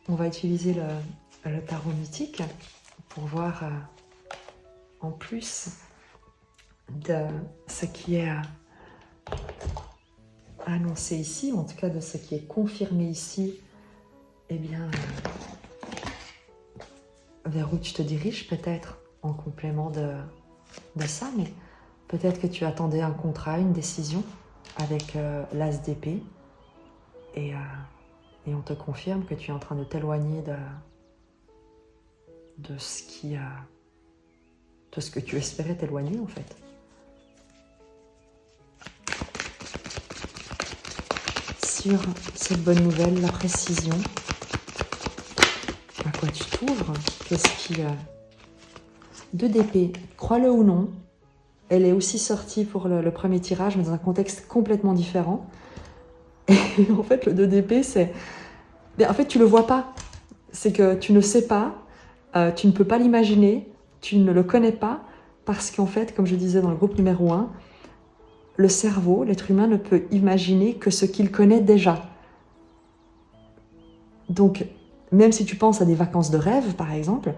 A: On va utiliser le tarot mythique pour voir en plus de ce qui est annoncé ici, en tout cas de ce qui est confirmé ici, eh bien, vers où tu te diriges peut-être en complément de ça, mais peut-être que tu attendais un contrat, une décision avec l'as d'épée et on te confirme que tu es en train de t'éloigner de ce que tu espérais t'éloigner en fait. Sur cette bonne nouvelle, la précision, à quoi tu t'ouvres, qu'est-ce qui... 2 d'épée, crois-le ou non, elle est aussi sortie pour le premier tirage, mais dans un contexte complètement différent. Et en fait, le 2 d'épée, c'est... En fait, tu le vois pas. C'est que tu ne sais pas, tu ne peux pas l'imaginer, tu ne le connais pas, parce qu'en fait, comme je disais dans le groupe numéro 1, le cerveau, l'être humain ne peut imaginer que ce qu'il connaît déjà. Donc, même si tu penses à des vacances de rêve, par exemple,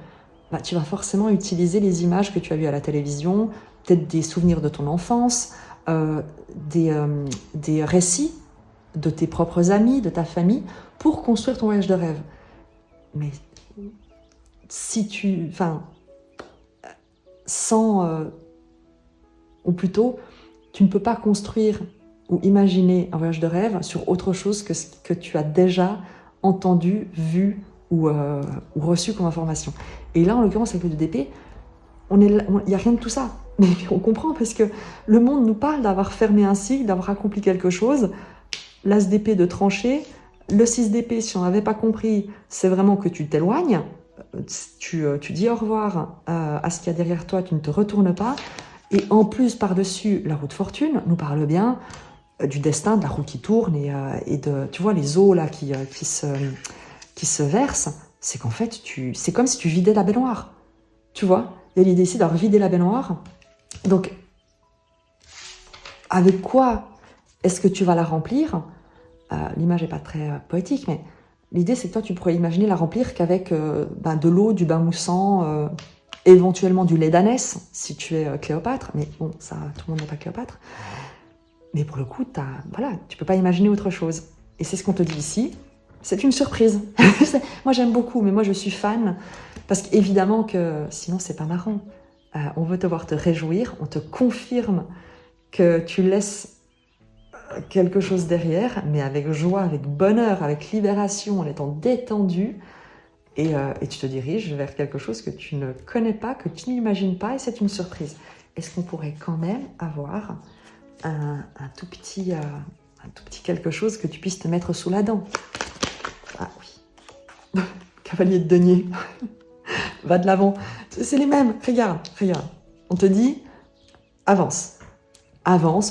A: tu vas forcément utiliser les images que tu as vues à la télévision, peut-être des souvenirs de ton enfance, des récits de tes propres amis, de ta famille, pour construire ton voyage de rêve. Mais si tu... ou plutôt, tu ne peux pas construire ou imaginer un voyage de rêve sur autre chose que ce que tu as déjà entendu, vu ou reçu comme information. Et là, en l'occurrence, avec le 2 d'épée, il n'y a rien de tout ça. Mais on comprend parce que le monde nous parle d'avoir fermé un cycle, d'avoir accompli quelque chose. L'as d'épée de trancher, le 6 d'épée, si on n'avait pas compris, c'est vraiment que tu t'éloignes, tu dis au revoir à ce qu'il y a derrière toi, tu ne te retournes pas. Et en plus, par-dessus, la roue de fortune nous parle bien du destin, de la roue qui tourne et de, tu vois, les eaux là qui se versent. C'est qu'en fait, c'est comme si tu vidais la baignoire. Tu vois, il y a l'idée ici d'avoir vidé la baignoire. Donc, avec quoi est-ce que tu vas la remplir? L'image n'est pas très poétique, mais l'idée c'est que toi tu pourrais imaginer la remplir qu'avec de l'eau, du bain moussant, éventuellement du lait d'ânesse, si tu es Cléopâtre, mais bon, ça, tout le monde n'est pas Cléopâtre. Mais pour le coup, voilà, tu peux pas imaginer autre chose. Et c'est ce qu'on te dit ici, c'est une surprise. Moi j'aime beaucoup, mais moi je suis fan, parce qu'évidemment que sinon c'est pas marrant. On veut te voir te réjouir, on te confirme que tu laisses quelque chose derrière, mais avec joie, avec bonheur, avec libération, en étant détendu, et tu te diriges vers quelque chose que tu ne connais pas, que tu n'imagines pas, et c'est une surprise. Est-ce qu'on pourrait quand même avoir un tout petit quelque chose que tu puisses te mettre sous la dent? Ah oui, cavalier de denier, va de l'avant, c'est les mêmes, regarde, on te dit, avance,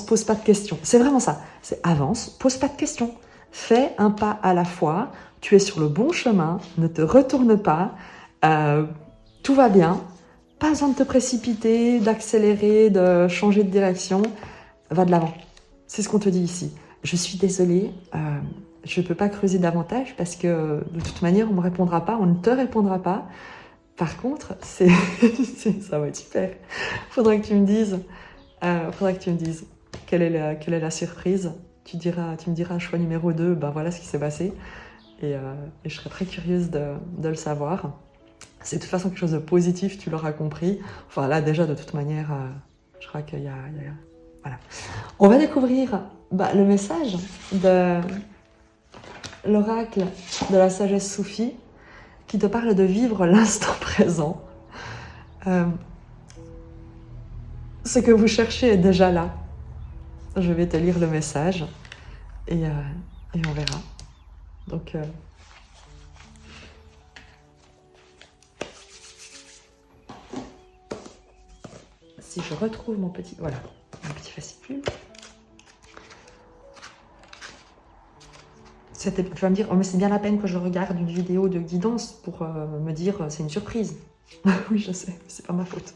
A: pose pas de questions. C'est vraiment ça. C'est avance, pose pas de questions. Fais un pas à la fois. Tu es sur le bon chemin. Ne te retourne pas. Tout va bien. Pas besoin de te précipiter, d'accélérer, de changer de direction. Va de l'avant. C'est ce qu'on te dit ici. Je suis désolée. Je ne peux pas creuser davantage parce que de toute manière, on ne me répondra pas. On ne te répondra pas. Par contre, ça va être super. Faudra que tu me dises quelle est la surprise. Tu me diras choix numéro 2, ben voilà ce qui s'est passé. Et je serais très curieuse de le savoir. C'est de toute façon quelque chose de positif, tu l'auras compris. Enfin là déjà de toute manière, je crois qu'il y a... Voilà. On va découvrir le message de l'oracle de la sagesse soufie qui te parle de vivre l'instant présent. Ce que vous cherchez est déjà là. Je vais te lire le message et on verra. Donc, si je retrouve mon petit fascicule. Tu vas me dire, oh, mais c'est bien la peine que je regarde une vidéo de guidance pour me dire c'est une surprise. Oui, je sais, c'est pas ma faute.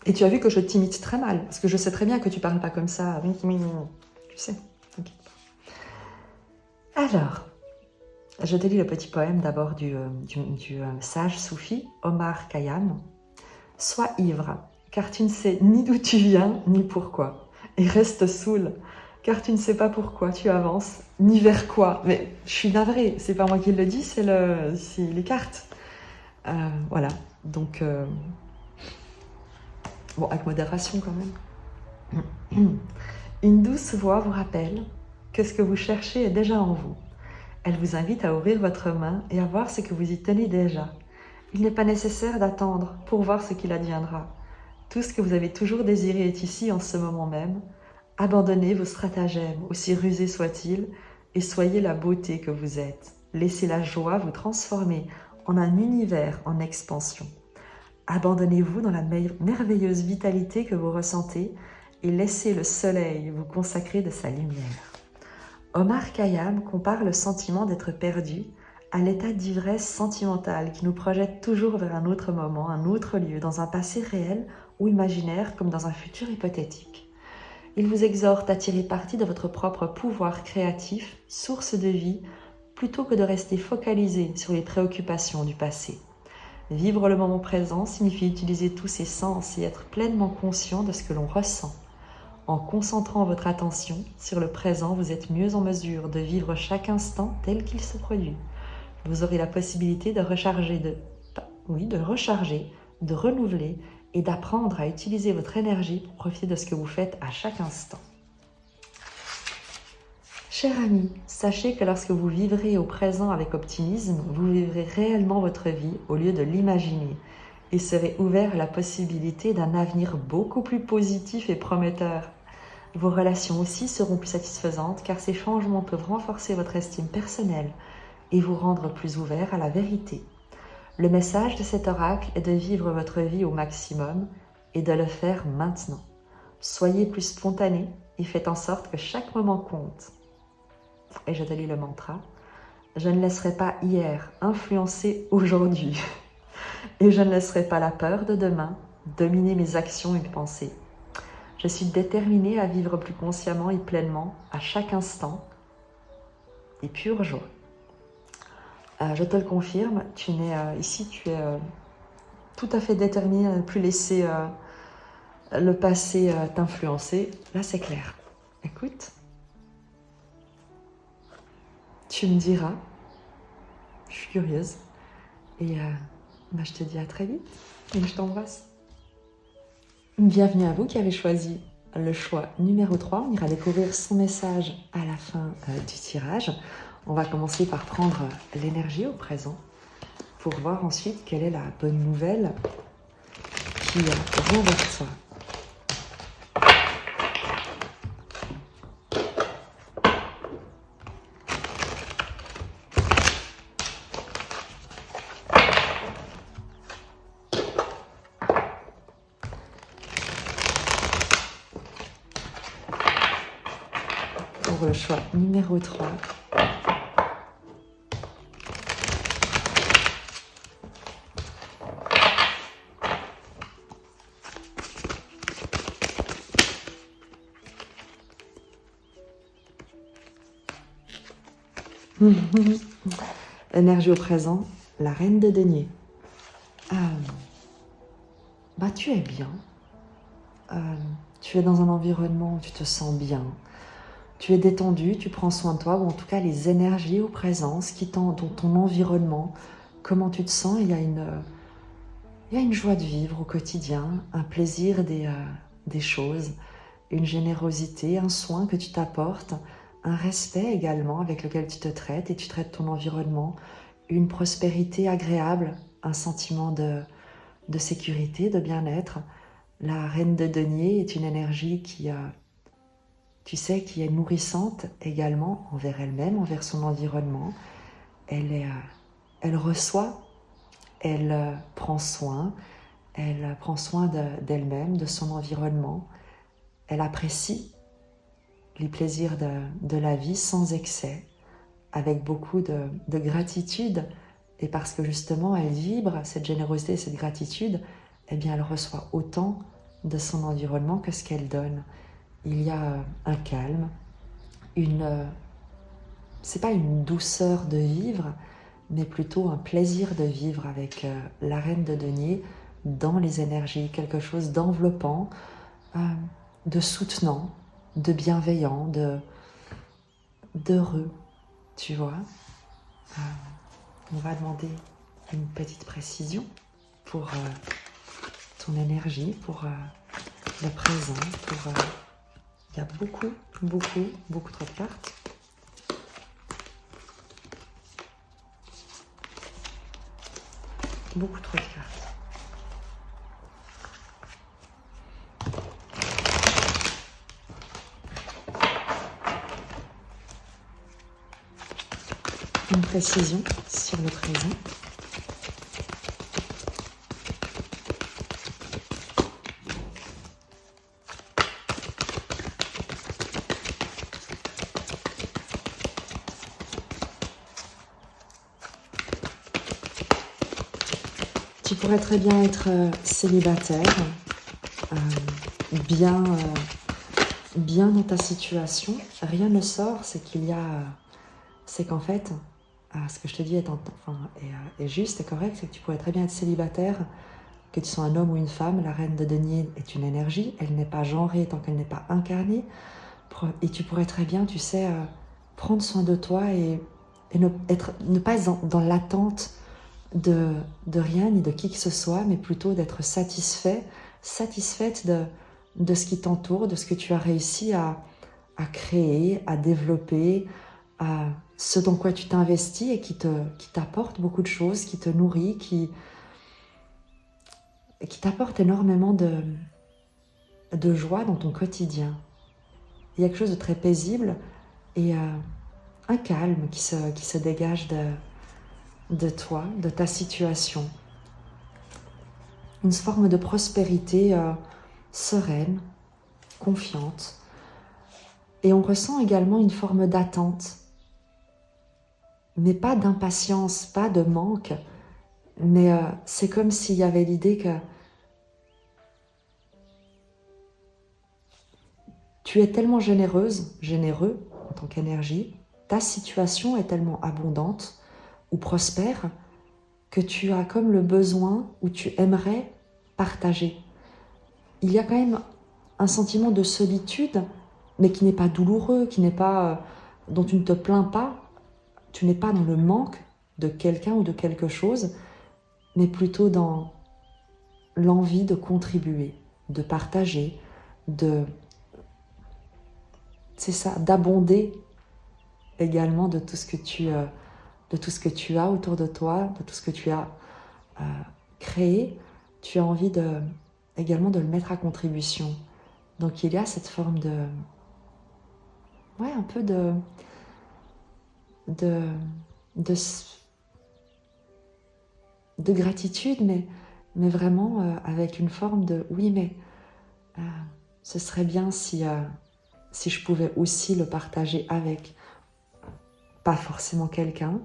A: Et tu as vu que je t'imite très mal, parce que je sais très bien que tu parles pas comme ça. Tu sais, t'inquiète pas. Alors, je te lis le petit poème d'abord du sage soufi, Omar Khayyam. « Sois ivre, car tu ne sais ni d'où tu viens, ni pourquoi. Et reste saoul, car tu ne sais pas pourquoi tu avances, ni vers quoi. » Mais je suis navrée, c'est pas moi qui le dis, c'est les cartes. Voilà, donc... Bon, avec modération quand même. Une douce voix vous rappelle que ce que vous cherchez est déjà en vous. Elle vous invite à ouvrir votre main et à voir ce que vous y tenez déjà. Il n'est pas nécessaire d'attendre pour voir ce qu'il adviendra. Tout ce que vous avez toujours désiré est ici en ce moment même. Abandonnez vos stratagèmes, aussi rusés soient-ils, et soyez la beauté que vous êtes. Laissez la joie vous transformer en un univers en expansion. Abandonnez-vous dans la merveilleuse vitalité que vous ressentez et laissez le soleil vous consacrer de sa lumière. Omar Khayyam compare le sentiment d'être perdu à l'état d'ivresse sentimentale qui nous projette toujours vers un autre moment, un autre lieu, dans un passé réel ou imaginaire comme dans un futur hypothétique. Il vous exhorte à tirer parti de votre propre pouvoir créatif, source de vie, plutôt que de rester focalisé sur les préoccupations du passé. Vivre le moment présent signifie utiliser tous ses sens et être pleinement conscient de ce que l'on ressent. En concentrant votre attention sur le présent, vous êtes mieux en mesure de vivre chaque instant tel qu'il se produit. Vous aurez la possibilité de recharger oui, de recharger, de renouveler et d'apprendre à utiliser votre énergie pour profiter de ce que vous faites à chaque instant. Cher ami, sachez que lorsque vous vivrez au présent avec optimisme, vous vivrez réellement votre vie au lieu de l'imaginer et serez ouvert à la possibilité d'un avenir beaucoup plus positif et prometteur. Vos relations aussi seront plus satisfaisantes car ces changements peuvent renforcer votre estime personnelle et vous rendre plus ouvert à la vérité. Le message de cet oracle est de vivre votre vie au maximum et de le faire maintenant. Soyez plus spontané et faites en sorte que chaque moment compte. Et je te lis le mantra. Je ne laisserai pas hier influencer aujourd'hui. Et je ne laisserai pas la peur de demain dominer mes actions et mes pensées. Je suis déterminée à vivre plus consciemment et pleinement à chaque instant et pure joie. Je te le confirme, tu es tout à fait déterminée à ne plus laisser le passé t'influencer. Là, c'est clair. Écoute, tu me diras, je suis curieuse, et je te dis à très vite, et je t'embrasse. Bienvenue à vous qui avez choisi le choix numéro 3. On ira découvrir son message à la fin du tirage. On va commencer par prendre l'énergie au présent pour voir ensuite quelle est la bonne nouvelle qui vient vers toi. Pour le choix numéro 3. Énergie au présent, la reine de denier. Tu es bien. Tu es dans un environnement où tu te sens bien. Tu es détendu, tu prends soin de toi, ou en tout cas les énergies au présent, dans ton environnement, comment tu te sens, il y a une joie de vivre au quotidien, un plaisir des choses, une générosité, un soin que tu t'apportes, un respect également avec lequel tu te traites et tu traites ton environnement, une prospérité agréable, un sentiment de sécurité, de bien-être. La reine de denier est une énergie qui est nourrissante également envers elle-même, envers son environnement. Elle reçoit, elle prend soin d'elle-même, de son environnement. Elle apprécie les plaisirs de la vie sans excès, avec beaucoup de gratitude. Et parce que justement, elle vibre cette générosité et cette gratitude, eh bien, elle reçoit autant de son environnement que ce qu'elle donne. Il y a un calme, c'est pas une douceur de vivre, mais plutôt un plaisir de vivre avec la reine de denier dans les énergies, quelque chose d'enveloppant, de soutenant, de bienveillant, d'heureux, tu vois. On va demander une petite précision pour ton énergie, pour le présent, il y a beaucoup trop de cartes. Beaucoup trop de cartes. Une précision sur le présent. Tu pourrais très bien être célibataire, bien dans ta situation. Rien ne sort, c'est qu'en fait, ce que je te dis est juste et correct, c'est que tu pourrais très bien être célibataire, que tu sois un homme ou une femme. La reine de denier est une énergie, elle n'est pas genrée tant qu'elle n'est pas incarnée. Et tu pourrais très bien, tu sais, prendre soin de toi et ne pas être dans l'attente de rien ni de qui que ce soit, mais plutôt d'être satisfaite de ce qui t'entoure, de ce que tu as réussi à créer, à développer, à ce dans quoi tu t'investis et qui t'apporte beaucoup de choses, qui te nourrit, qui t'apporte énormément de joie dans ton quotidien. Il y a quelque chose de très paisible et un calme qui se dégage de toi, de ta situation. Une forme de prospérité sereine, confiante. Et on ressent également une forme d'attente. Mais pas d'impatience, pas de manque. Mais c'est comme s'il y avait l'idée que tu es tellement généreuse, généreux en tant qu'énergie, ta situation est tellement abondante ou prospère que tu as comme le besoin ou tu aimerais partager. Il y a quand même un sentiment de solitude, mais qui n'est pas douloureux, qui n'est pas, dont tu ne te plains pas. Tu n'es pas dans le manque de quelqu'un ou de quelque chose, mais plutôt dans l'envie de contribuer, de partager, c'est ça, d'abonder également de tout ce que tu as autour de toi, de tout ce que tu as créé. Tu as envie également de le mettre à contribution. Donc il y a cette forme un peu de gratitude, mais vraiment avec une forme de oui, mais ce serait bien si je pouvais aussi le partager avec pas forcément quelqu'un.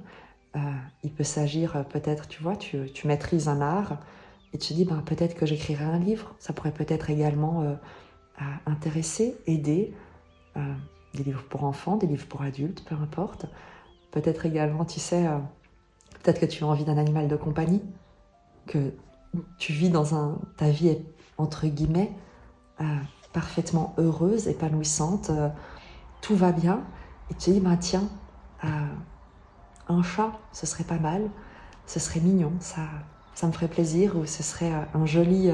A: Il peut s'agir peut-être, tu vois, tu maîtrises un art et tu te dis peut-être que j'écrirai un livre, ça pourrait peut-être également intéresser, aider, des livres pour enfants, des livres pour adultes, peu importe. Peut-être également, tu sais, peut-être que tu as envie d'un animal de compagnie, que tu vis ta vie est, entre guillemets, parfaitement heureuse, épanouissante, tout va bien, et tu te dis, tiens, un chat, ce serait pas mal, ce serait mignon, ça me ferait plaisir, ou ce serait un joli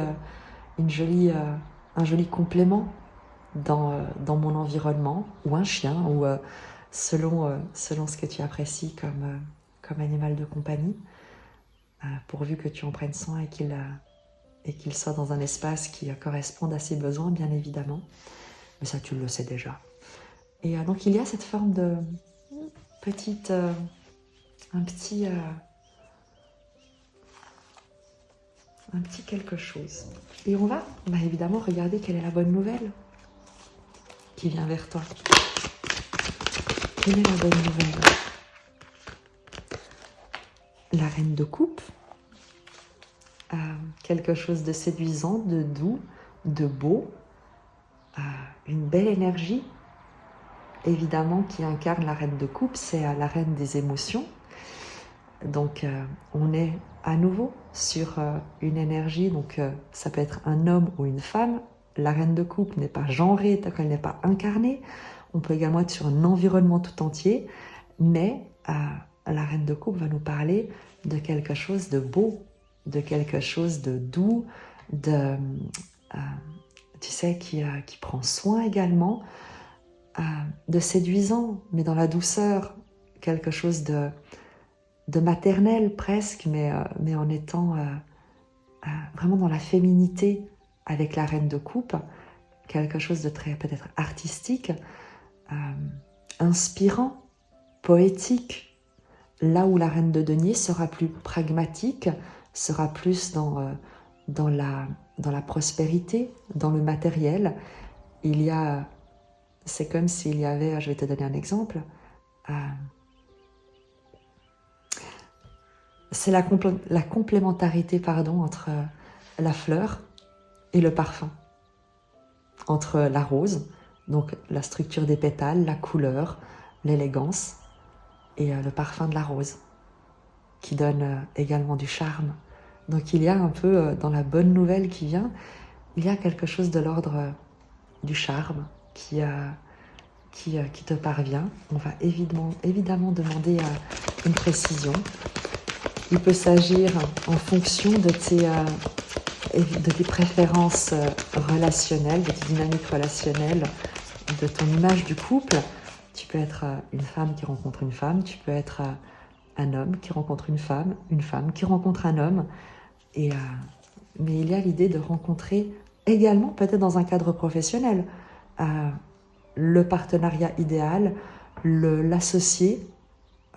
A: complément dans mon environnement, ou un chien, ou selon ce que tu apprécies comme animal de compagnie, pourvu que tu en prennes soin et qu'il soit dans un espace qui corresponde à ses besoins, bien évidemment. Mais ça, tu le sais déjà. Et donc, il y a cette forme de un petit quelque chose. Et on va évidemment regarder quelle est la bonne nouvelle qui vient vers toi. Quelle est la bonne nouvelle? La reine de coupe, quelque chose de séduisant, de doux, de beau, une belle énergie, évidemment, qui incarne la reine de coupe, c'est la reine des émotions. Donc, on est à nouveau sur une énergie, donc ça peut être un homme ou une femme. La reine de coupe n'est pas genrée, tant qu'elle n'est pas incarnée. On peut également être sur un environnement tout entier, mais la reine de coupe va nous parler de quelque chose de beau, de quelque chose de doux, tu sais, qui prend soin également, de séduisant, mais dans la douceur, quelque chose de maternel presque, mais en étant vraiment dans la féminité avec la reine de coupe, quelque chose de très peut-être artistique, inspirant, poétique, là où la reine de denier sera plus pragmatique, sera plus dans la prospérité, dans le matériel. C'est comme s'il y avait, je vais te donner un exemple, c'est la complémentarité entre la fleur et le parfum, entre la rose, donc la structure des pétales, la couleur, l'élégance, et le parfum de la rose, qui donne également du charme. Donc il y a un peu, dans la bonne nouvelle qui vient, il y a quelque chose de l'ordre du charme qui te parvient. On va évidemment demander une précision. Il peut s'agir en fonction de tes préférences relationnelles, de tes dynamiques relationnelles, de ton image du couple. Tu peux être une femme qui rencontre une femme, tu peux être un homme qui rencontre une femme qui rencontre un homme. Mais il y a l'idée de rencontrer également, peut-être dans un cadre professionnel, le partenariat idéal, l'associé,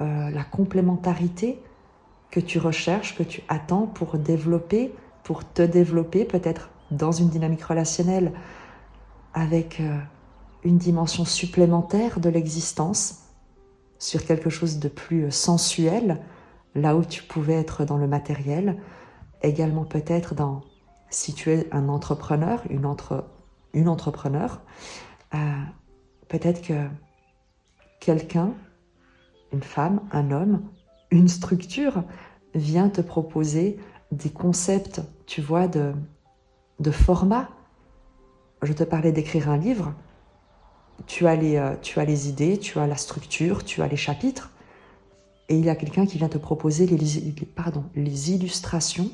A: la complémentarité que tu recherches, que tu attends pour te développer peut-être dans une dynamique relationnelle avec une dimension supplémentaire de l'existence, sur quelque chose de plus sensuel, là où tu pouvais être dans le matériel, également peut-être si tu es un entrepreneur, une entrepreneur, peut-être que quelqu'un, une femme, un homme, une structure vient te proposer des concepts, tu vois, de format. Je te parlais d'écrire un livre, tu as les idées, tu as la structure, tu as les chapitres, et il y a quelqu'un qui vient te proposer les illustrations,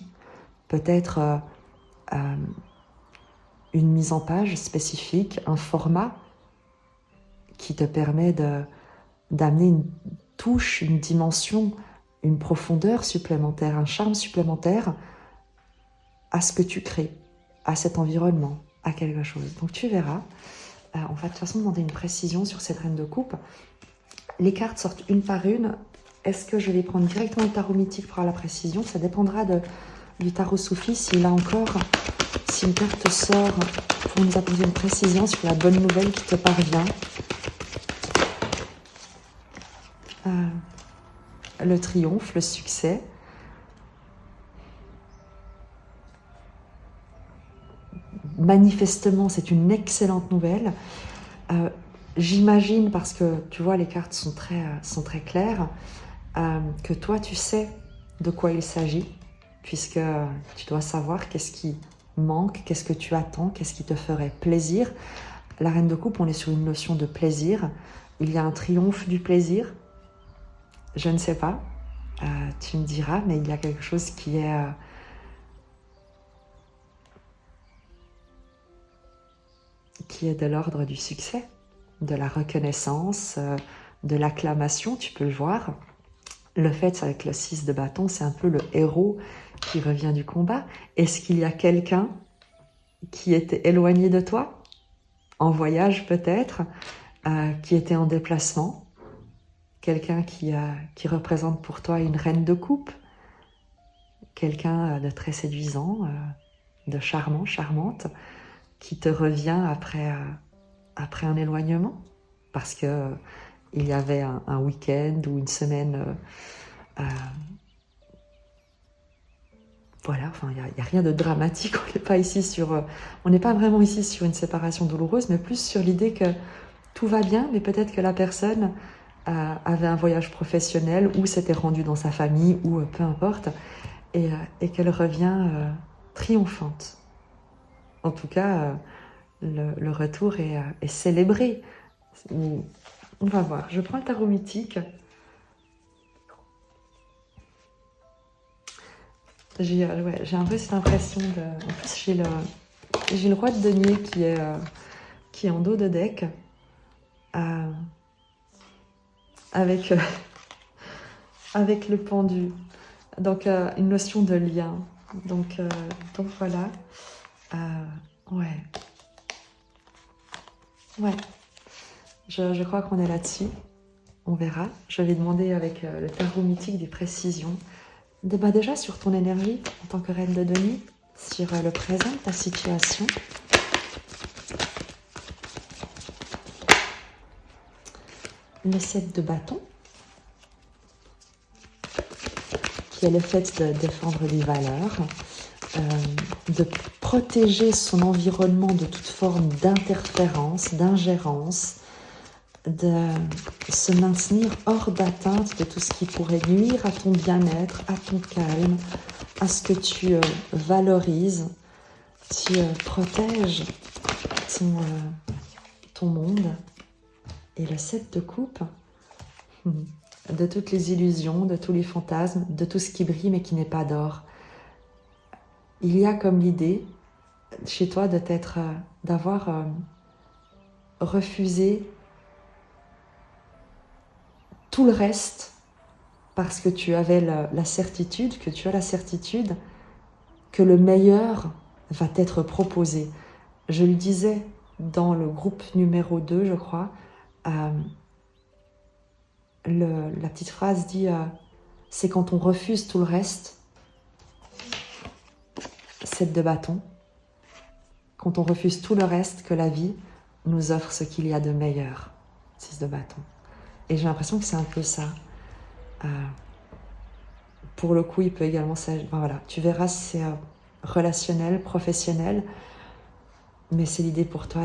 A: peut-être une mise en page spécifique, un format qui te permet d'amener une touche, une dimension, une profondeur supplémentaire, un charme supplémentaire à ce que tu crées, à cet environnement, à quelque chose. Donc tu verras, on va de toute façon demander une précision sur cette reine de coupe. Les cartes sortent une par une. Est-ce que je vais prendre directement le tarot mythique pour avoir la précision? Ça dépendra du tarot soufi, si une carte sort pour nous apporter une précision sur la bonne nouvelle qui te parvient. Le triomphe, le succès. Manifestement, c'est une excellente nouvelle. J'imagine, parce que tu vois, les cartes sont très claires, que toi, tu sais de quoi il s'agit, puisque tu dois savoir qu'est-ce qui manque, qu'est-ce que tu attends, qu'est-ce qui te ferait plaisir. La reine de coupe, on est sur une notion de plaisir. Il y a un triomphe du plaisir. Je ne sais pas, tu me diras, mais il y a quelque chose qui est de l'ordre du succès, de la reconnaissance, de l'acclamation, tu peux le voir. Le fait, avec le 6 de bâton, c'est un peu le héros qui revient du combat. Est-ce qu'il y a quelqu'un qui était éloigné de toi, en voyage peut-être, qui était en déplacement, quelqu'un qui représente pour toi une reine de coupe, quelqu'un de très séduisant, de charmant, charmante, qui te revient après un éloignement, parce que il y avait un week-end ou une semaine, voilà, enfin, il n'y a rien de dramatique, on n'est pas vraiment ici sur une séparation douloureuse, mais plus sur l'idée que tout va bien, mais peut-être que la personne avait un voyage professionnel ou s'était rendue dans sa famille, ou peu importe, et qu'elle revient triomphante. En tout cas, le retour est célébré. On va voir. Je prends le tarot mythique. J'ai un peu cette impression de... En plus, j'ai le roi de denier qui est en dos de deck. Avec le pendu. Donc, une notion de lien. Donc voilà. Ouais. Je crois qu'on est là-dessus. On verra. Je vais demander avec le tarot mythique des précisions. Déjà sur ton énergie en tant que reine de denier, sur le présent, ta situation. Le 7 de bâton, qui est le fait de défendre des valeurs, de protéger son environnement de toute forme d'interférence, d'ingérence, de se maintenir hors d'atteinte de tout ce qui pourrait nuire à ton bien-être, à ton calme, à ce que tu valorises. Tu protèges ton monde. Et le 7 de coupe, de toutes les illusions, de tous les fantasmes, de tout ce qui brille mais qui n'est pas d'or. Il y a comme l'idée chez toi de d'avoir refusé tout le reste parce que tu avais la certitude, que tu as la certitude que le meilleur va t'être proposé. Je le disais dans le groupe numéro 2, je crois, la petite phrase dit c'est quand on refuse tout le reste, 7 de bâton, quand on refuse tout le reste que la vie nous offre ce qu'il y a de meilleur, 6 de bâton. Et j'ai l'impression que c'est un peu ça. Pour le coup, il peut également... voilà, tu verras, c'est relationnel, professionnel, mais c'est l'idée pour toi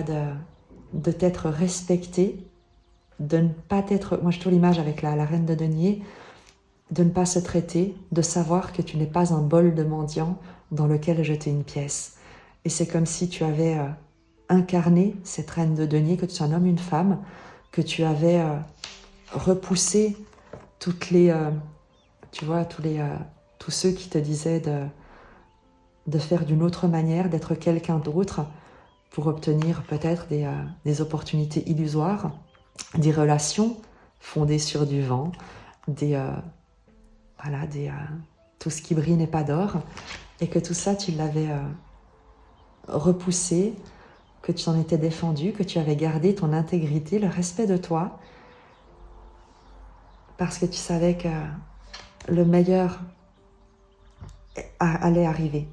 A: de t'être respecté, de ne pas t'être... Moi, je tourne l'image avec la reine de denier, de ne pas se traiter, de savoir que tu n'es pas un bol de mendiant dans lequel jeter une pièce. Et c'est comme si tu avais incarné cette reine de denier, que tu sois un homme ou une femme, que tu avais repoussé toutes les... tu vois, tous ceux qui te disaient de faire d'une autre manière, d'être quelqu'un d'autre pour obtenir peut-être des opportunités illusoires, des relations fondées sur du vent, tout ce qui brille n'est pas d'or, et que tout ça, tu l'avais repoussé, que tu t'en étais défendu, que tu avais gardé ton intégrité, le respect de toi, parce que tu savais que le meilleur allait arriver,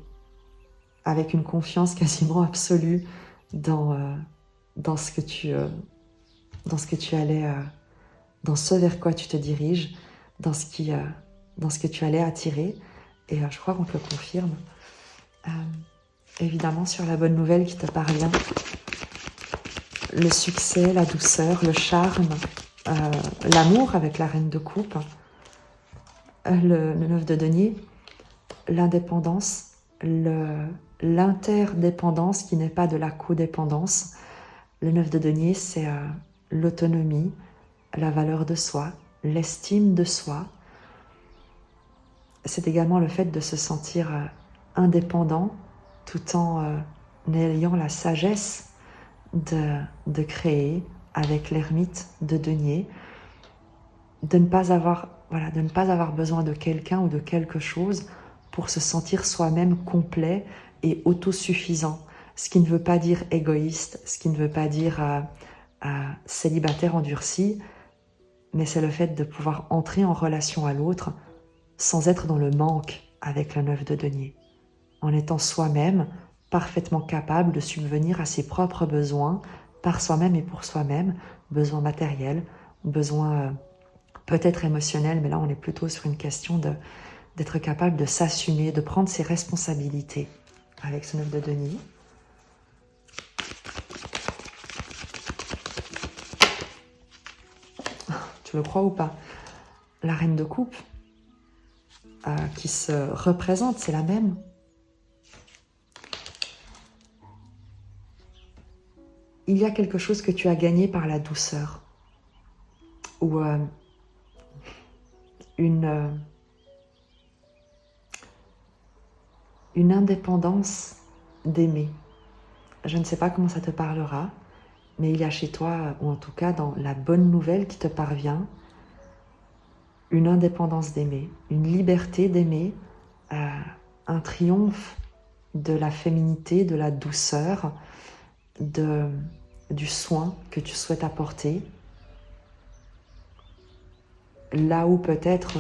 A: avec une confiance quasiment absolue dans ce que tu allais, dans ce vers quoi tu te diriges, dans ce que tu allais attirer. Et je crois qu'on te le confirme. Évidemment, sur la bonne nouvelle qui te parvient, le succès, la douceur, le charme, l'amour avec la reine de coupe, le 9 de denier, l'indépendance, l'interdépendance qui n'est pas de la codépendance. Le 9 de denier, c'est l'autonomie, la valeur de soi, l'estime de soi. C'est également le fait de se sentir indépendant tout en ayant la sagesse de créer avec l'ermite de denier, de ne pas avoir besoin de quelqu'un ou de quelque chose pour se sentir soi-même complet et autosuffisant. Ce qui ne veut pas dire égoïste, ce qui ne veut pas dire célibataire endurci, mais c'est le fait de pouvoir entrer en relation à l'autre sans être dans le manque avec le 9 de denier, en étant soi-même parfaitement capable de subvenir à ses propres besoins par soi-même et pour soi-même, besoins matériels, besoins peut-être émotionnels, mais là on est plutôt sur une question d'être capable de s'assumer, de prendre ses responsabilités avec ce 9 de denier. Tu le crois ou pas? La reine de coupe qui se représente, c'est la même. Il y a quelque chose que tu as gagné par la douceur, ou une indépendance d'aimer. Je ne sais pas comment ça te parlera, mais il y a chez toi, ou en tout cas dans la bonne nouvelle qui te parvient, une indépendance d'aimer, une liberté d'aimer, un triomphe de la féminité, de la douceur, du soin que tu souhaites apporter. Là où peut-être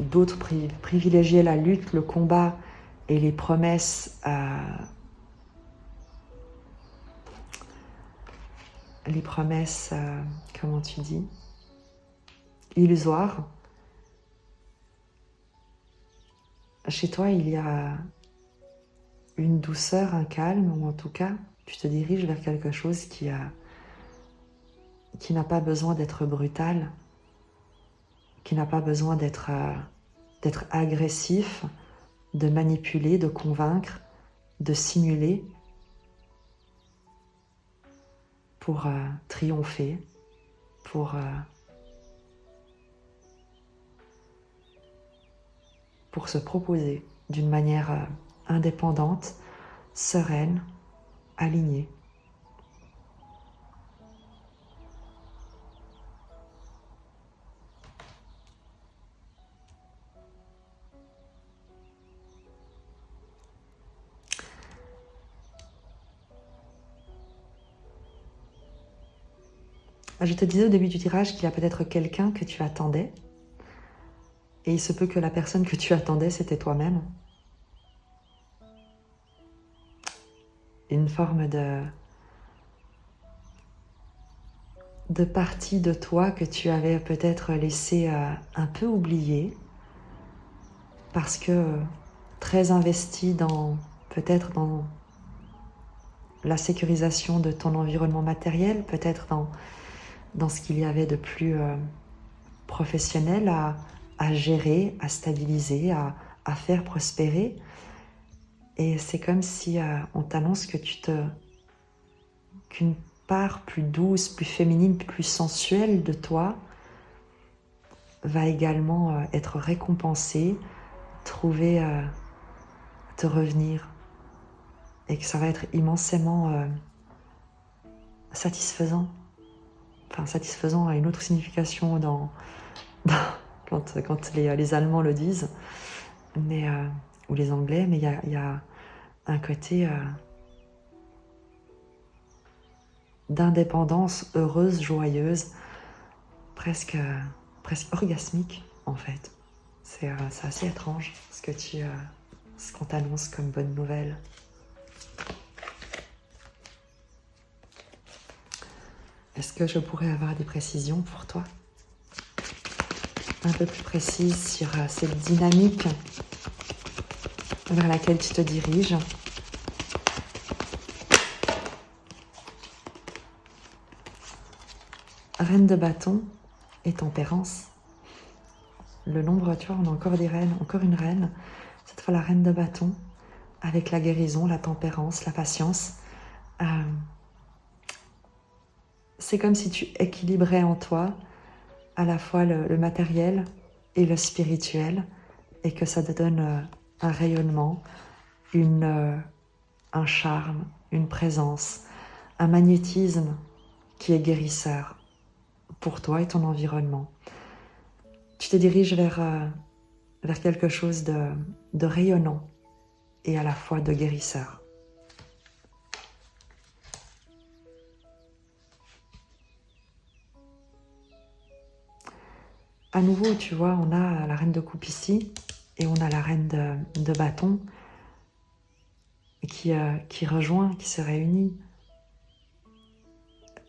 A: d'autres privilégiaient la lutte, le combat et les promesses comment tu dis, illusoires. Chez toi, il y a une douceur, un calme, ou en tout cas, tu te diriges vers quelque chose qui n'a pas besoin d'être brutal, qui n'a pas besoin d'être agressif, de manipuler, de convaincre, de simuler pour triompher, pour pour se proposer d'une manière indépendante, sereine, alignée. Je te disais au début du tirage qu'il y a peut-être quelqu'un que tu attendais, et il se peut que la personne que tu attendais, c'était toi-même. Une forme de partie de toi que tu avais peut-être laissé un peu oublier, parce que très investi peut-être dans la sécurisation de ton environnement matériel, peut-être dans ce qu'il y avait de plus professionnel à gérer, à stabiliser, à faire prospérer. Et c'est comme si on t'annonce que qu'une part plus douce, plus féminine, plus sensuelle de toi va également être récompensée, te revenir, et que ça va être immensément satisfaisant. Enfin, satisfaisant a une autre signification quand les Allemands le disent, mais, ou les Anglais, mais il y a un côté d'indépendance heureuse, joyeuse, presque orgasmique en fait. C'est assez étrange ce qu'on t'annonce comme bonne nouvelle. Est-ce que je pourrais avoir des précisions pour toi? Un peu plus précises sur cette dynamique vers laquelle tu te diriges. Reine de bâton et tempérance. Le nombre, tu vois, on a encore des reines, encore une reine. Cette fois, la reine de bâton, avec la guérison, la tempérance, la patience. C'est comme si tu équilibrais en toi à la fois le matériel et le spirituel, et que ça te donne un rayonnement, un charme, une présence, un magnétisme qui est guérisseur pour toi et ton environnement. Tu te diriges vers quelque chose de rayonnant et à la fois de guérisseur. À nouveau, tu vois, on a la reine de coupe ici et on a la reine de bâton qui rejoint, qui se réunit.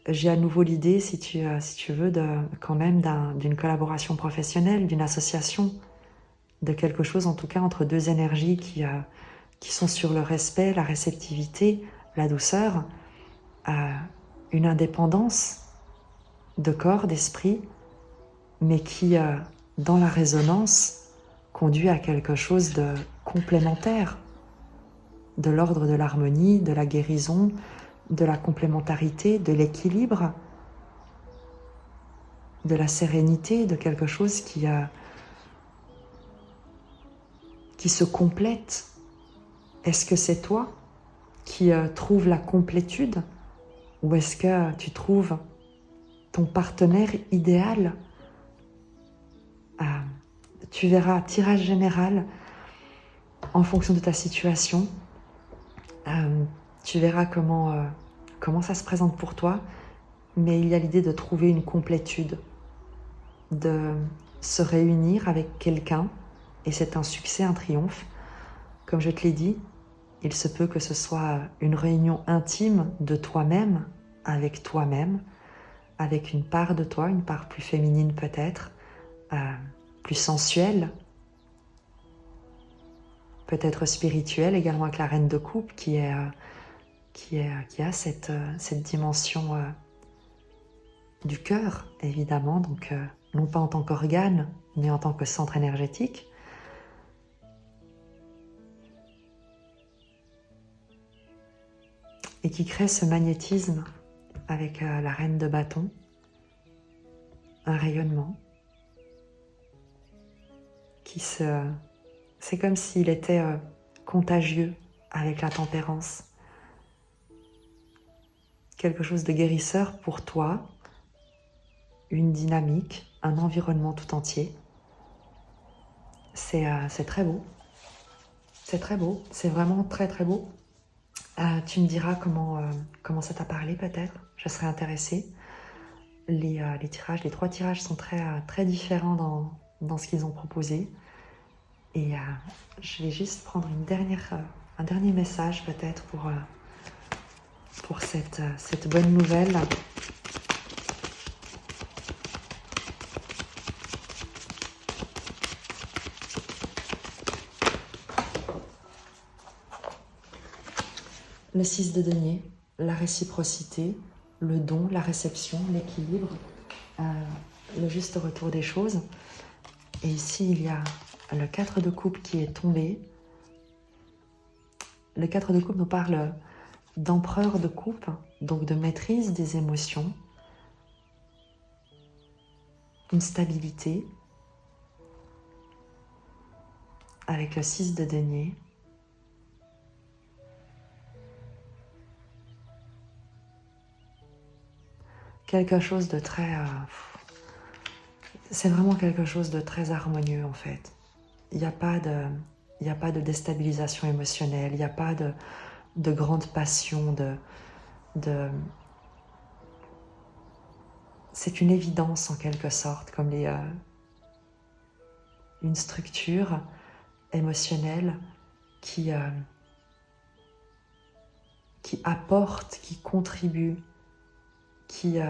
A: J'ai à nouveau l'idée, si tu veux, quand même d'une collaboration professionnelle, d'une association, de quelque chose en tout cas entre deux énergies qui sont sur le respect, la réceptivité, la douceur, une indépendance de corps, d'esprit, mais qui, dans la résonance, conduit à quelque chose de complémentaire, de l'ordre de l'harmonie, de la guérison, de la complémentarité, de l'équilibre, de la sérénité, de quelque chose qui se complète. Est-ce que c'est toi qui trouves la complétude, ou est-ce que tu trouves ton partenaire idéal? Tu verras, tirage général, en fonction de ta situation, tu verras comment ça se présente pour toi, mais il y a l'idée de trouver une complétude, de se réunir avec quelqu'un, et c'est un succès, un triomphe. Comme je te l'ai dit, il se peut que ce soit une réunion intime de toi-même, avec une part de toi, une part plus féminine peut-être, plus sensuelle, peut-être spirituelle également, avec la reine de coupe qui a cette dimension du cœur, évidemment, donc non pas en tant qu'organe, mais en tant que centre énergétique. Et qui crée ce magnétisme avec la reine de bâton, un rayonnement qui se C'est comme s'il était contagieux avec la tempérance. Quelque chose de guérisseur pour toi, une dynamique, un environnement tout entier. C'est très beau. C'est très beau. C'est vraiment très très beau. Tu me diras comment ça t'a parlé peut-être. Je serais intéressée. Les tirages, les 3 tirages sont très différents dans ce qu'ils ont proposé. Et je vais juste prendre un dernier message peut-être pour cette bonne nouvelle. Le 6 de denier, la réciprocité, le don, la réception, l'équilibre, le juste retour des choses. Et ici, il y a le 4 de coupe qui est tombé. Le 4 de coupe nous parle d'empereur de coupe, donc de maîtrise des émotions, une stabilité, avec le 6 de denier. Quelque chose de très... c'est vraiment quelque chose de très harmonieux en fait. Il n'y a pas de déstabilisation émotionnelle, il n'y a pas de grande passion, c'est une évidence en quelque sorte, comme une structure émotionnelle qui apporte, qui contribue, qui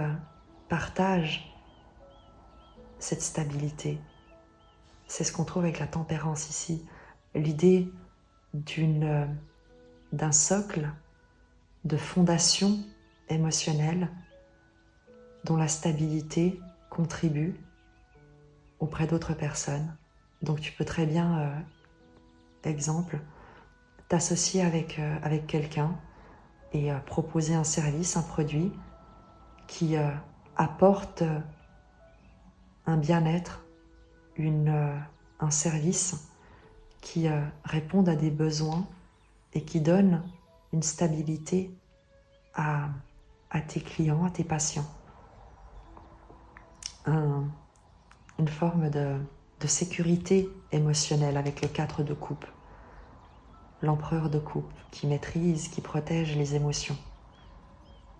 A: partage cette stabilité. C'est ce qu'on trouve avec la tempérance ici. L'idée d'un socle de fondation émotionnelle dont la stabilité contribue auprès d'autres personnes. Donc tu peux très bien, exemple, t'associer avec quelqu'un et proposer un service, un produit qui apporte un bien-être, un service qui réponde à des besoins et qui donne une stabilité à tes clients, à tes patients. Une forme de sécurité émotionnelle avec le 4 de coupe. L'empereur de coupe qui maîtrise, qui protège les émotions.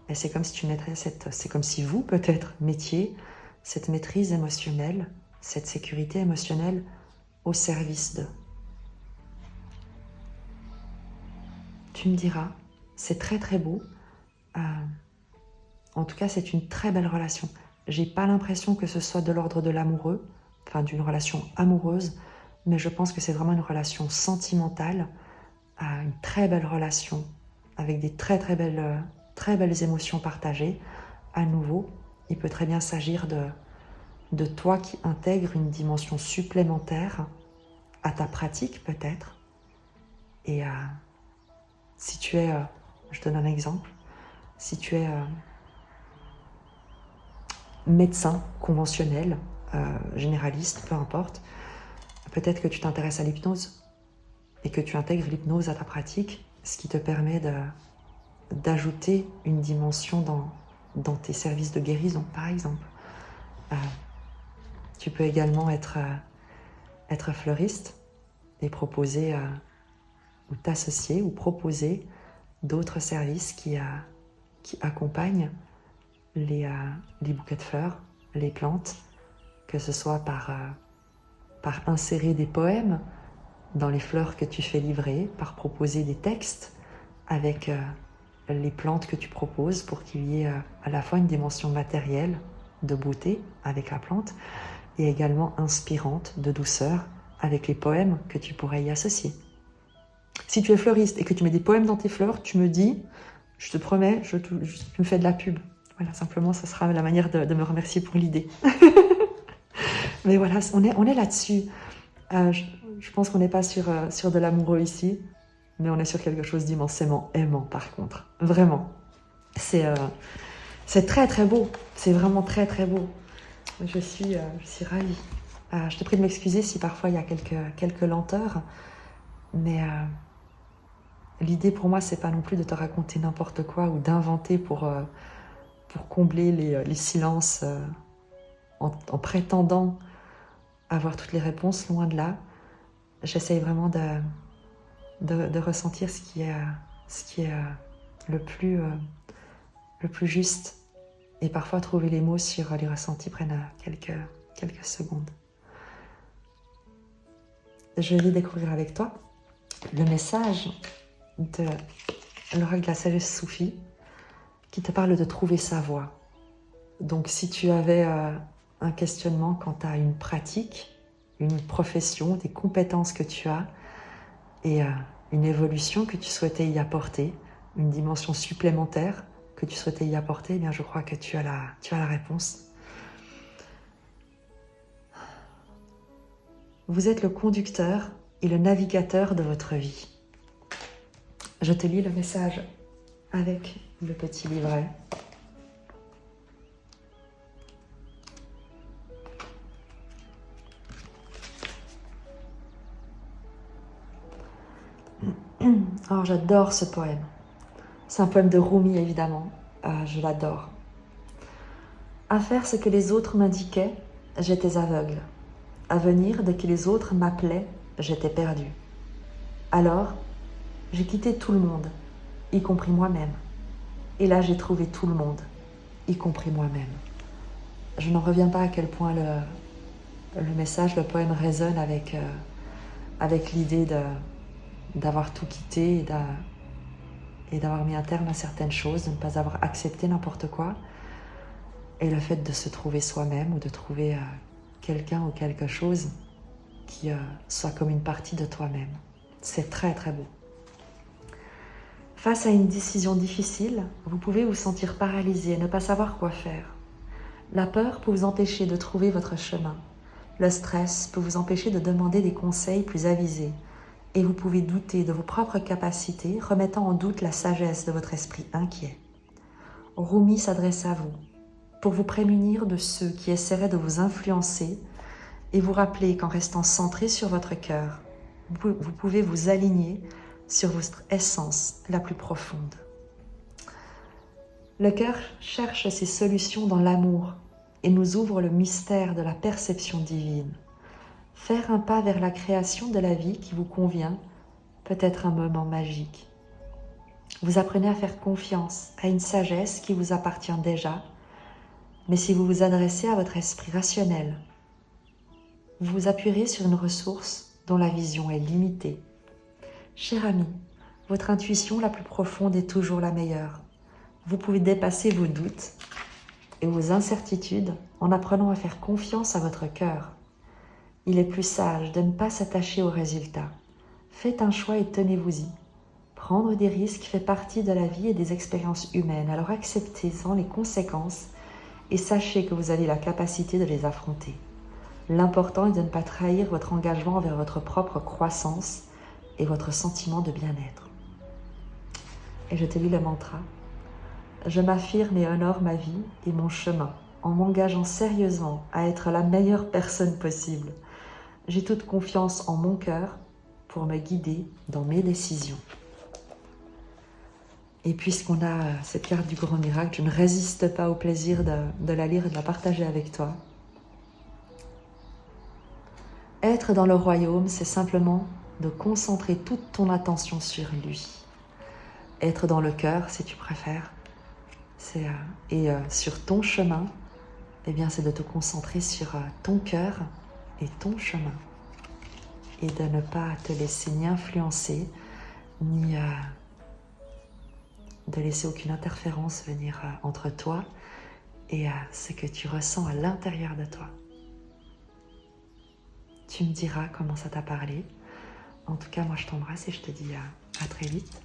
A: Et c'est comme si tu mettrais c'est comme si vous peut-être mettiez cette maîtrise émotionnelle, cette sécurité émotionnelle au service d'eux. Tu me diras, c'est très très beau. En tout cas, c'est une très belle relation. J'ai pas l'impression que ce soit de l'ordre de l'amoureux, enfin d'une relation amoureuse, mais je pense que c'est vraiment une relation sentimentale, une très belle relation avec des très belles émotions partagées. À nouveau, il peut très bien s'agir de toi qui intègre une dimension supplémentaire à ta pratique peut-être. Et si tu es, je donne un exemple, si tu es médecin conventionnel, généraliste, peu importe, peut-être que tu t'intéresses à l'hypnose et que tu intègres l'hypnose à ta pratique, ce qui te permet d'ajouter une dimension dans tes services de guérison, par exemple. Tu peux également être fleuriste et proposer ou t'associer ou proposer d'autres services qui accompagnent les bouquets de fleurs, les plantes, que ce soit par insérer des poèmes dans les fleurs que tu fais livrer, par proposer des textes avec les plantes que tu proposes pour qu'il y ait à la fois une dimension matérielle de beauté avec la plante et également inspirante de douceur avec les poèmes que tu pourrais y associer. Si tu es fleuriste et que tu mets des poèmes dans tes fleurs, tu me dis, je te promets, tu me fais de la pub. Voilà, simplement, ce sera la manière de me remercier pour l'idée. Mais voilà, on est là-dessus. Je pense qu'on n'est pas sur de l'amoureux ici, mais on est sur quelque chose d'immensément aimant, par contre. Vraiment. C'est très, très beau. C'est vraiment très, très beau. Je suis ravie. Je te prie de m'excuser si parfois il y a quelques lenteurs, mais l'idée pour moi, c'est pas non plus de te raconter n'importe quoi ou d'inventer pour combler les silences en prétendant avoir toutes les réponses, loin de là. J'essaye vraiment de ressentir ce qui est le plus juste. Et parfois, trouver les mots sur les ressentis prennent quelques secondes. Je vais découvrir avec toi le message de l'oracle de la sagesse soufie qui te parle de trouver sa voie. Donc, si tu avais un questionnement quant à une pratique, une profession, des compétences que tu as et une évolution que tu souhaitais y apporter, une dimension supplémentaire que tu souhaitais y apporter, eh bien je crois que tu as la réponse. Vous êtes le conducteur et le navigateur de votre vie. Je te lis le message avec le petit livret. Alors j'adore ce poème. C'est un poème de Rumi évidemment. Je l'adore. À faire ce que les autres m'indiquaient, j'étais aveugle. À venir dès que les autres m'appelaient, j'étais perdu. Alors, j'ai quitté tout le monde, y compris moi-même. Et là, j'ai trouvé tout le monde, y compris moi-même. Je n'en reviens pas à quel point le message, le poème résonne avec l'idée d'avoir tout quitté et d'avoir mis un terme à certaines choses, de ne pas avoir accepté n'importe quoi. Et le fait de se trouver soi-même ou de trouver quelqu'un ou quelque chose qui soit comme une partie de toi-même. C'est très très beau. Face à une décision difficile, vous pouvez vous sentir paralysé, ne pas savoir quoi faire. La peur peut vous empêcher de trouver votre chemin. Le stress peut vous empêcher de demander des conseils plus avisés. Et vous pouvez douter de vos propres capacités, remettant en doute la sagesse de votre esprit inquiet. Rumi s'adresse à vous pour vous prémunir de ceux qui essaieraient de vous influencer et vous rappeler qu'en restant centré sur votre cœur, vous pouvez vous aligner sur votre essence la plus profonde. Le cœur cherche ses solutions dans l'amour et nous ouvre le mystère de la perception divine. Faire un pas vers la création de la vie qui vous convient peut être un moment magique. Vous apprenez à faire confiance à une sagesse qui vous appartient déjà, mais si vous vous adressez à votre esprit rationnel, vous vous appuierez sur une ressource dont la vision est limitée. Cher ami, votre intuition la plus profonde est toujours la meilleure. Vous pouvez dépasser vos doutes et vos incertitudes en apprenant à faire confiance à votre cœur. Il est plus sage de ne pas s'attacher aux résultats. Faites un choix et tenez-vous-y. Prendre des risques fait partie de la vie et des expériences humaines, alors acceptez-en les conséquences et sachez que vous avez la capacité de les affronter. L'important est de ne pas trahir votre engagement envers votre propre croissance et votre sentiment de bien-être. Et je te lis le mantra. Je m'affirme et honore ma vie et mon chemin en m'engageant sérieusement à être la meilleure personne possible. J'ai toute confiance en mon cœur pour me guider dans mes décisions. Et puisqu'on a cette carte du grand miracle, je ne résiste pas au plaisir de la lire et de la partager avec toi. Être dans le royaume, c'est simplement de concentrer toute ton attention sur lui. Être dans le cœur, si tu préfères, sur ton chemin, eh bien, c'est de te concentrer sur ton cœur et ton chemin. Et de ne pas te laisser ni influencer, ni de laisser aucune interférence venir entre toi et ce que tu ressens à l'intérieur de toi. Tu me diras comment ça t'a parlé. En tout cas, moi je t'embrasse et je te dis à très vite.